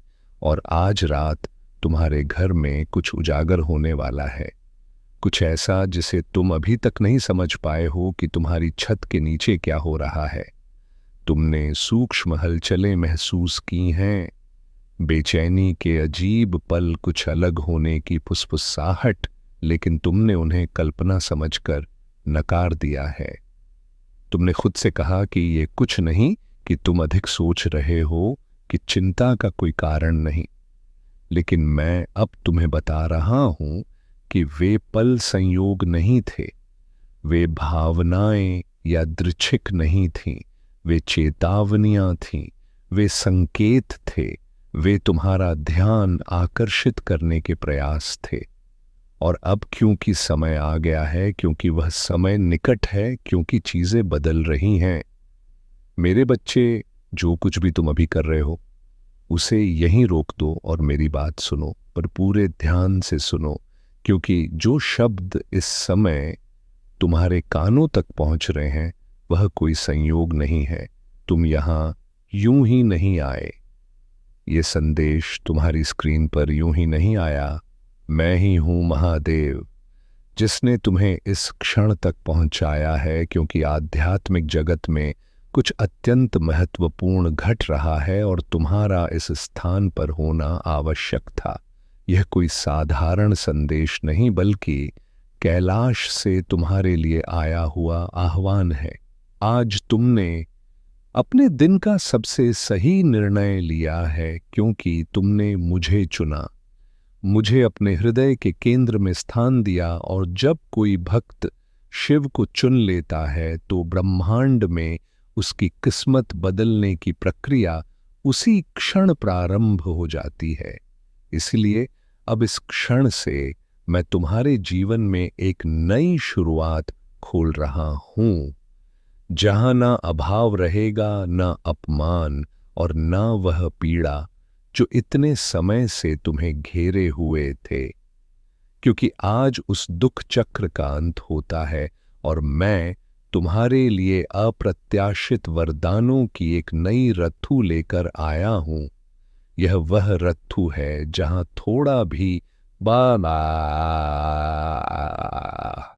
और आज रात तुम्हारे घर में कुछ उजागर होने वाला है, कुछ ऐसा जिसे तुम अभी तक नहीं समझ पाए हो कि तुम्हारी छत के नीचे क्या हो रहा है। तुमने सूक्ष्म हलचलें महसूस की हैं, बेचैनी के अजीब पल, कुछ अलग होने की फुसफुसाहट, लेकिन तुमने उन्हें कल्पना समझकर नकार दिया है। तुमने खुद से कहा कि ये कुछ नहीं, कि तुम अधिक सोच रहे हो, कि चिंता का कोई कारण नहीं। लेकिन मैं अब तुम्हें बता रहा हूं कि वे पल संयोग नहीं थे, वे भावनाएं यादृच्छिक नहीं थीं, वे चेतावनियां थीं, वे संकेत थे वे तुम्हारा ध्यान आकर्षित करने के प्रयास थे। और अब क्योंकि समय आ गया है, क्योंकि वह समय निकट है, क्योंकि चीजें बदल रही हैं, मेरे बच्चे, जो कुछ भी तुम अभी कर रहे हो उसे यहीं रोक दो और मेरी बात सुनो, पर पूरे ध्यान से सुनो, क्योंकि जो शब्द इस समय तुम्हारे कानों तक पहुंच रहे हैं वह कोई संयोग नहीं है। तुम यहां यूं ही नहीं आए। ये संदेश तुम्हारी स्क्रीन पर यूं ही नहीं आया। मैं ही हूं महादेव, जिसने तुम्हें इस क्षण तक पहुंचाया है, क्योंकि आध्यात्मिक जगत में कुछ अत्यंत महत्वपूर्ण घट रहा है और तुम्हारा इस स्थान पर होना आवश्यक था। यह कोई साधारण संदेश नहीं, बल्कि कैलाश से तुम्हारे लिए आया हुआ आह्वान है। आज तुमने अपने दिन का सबसे सही निर्णय लिया है, क्योंकि तुमने मुझे चुना, मुझे अपने हृदय के केंद्र में स्थान दिया। और जब कोई भक्त शिव को चुन लेता है तो ब्रह्मांड में उसकी किस्मत बदलने की प्रक्रिया उसी क्षण प्रारंभ हो जाती है। इसलिए अब इस क्षण से मैं तुम्हारे जीवन में एक नई शुरुआत खोल रहा हूं, जहां ना अभाव रहेगा, ना अपमान और ना वह पीड़ा जो इतने समय से तुम्हें घेरे हुए थे। क्योंकि आज उस दुख चक्र का अंत होता है और मैं तुम्हारे लिए अप्रत्याशित वरदानों की एक नई रत्थू लेकर आया हूं। यह वह रत्थू है जहां थोड़ा भी बा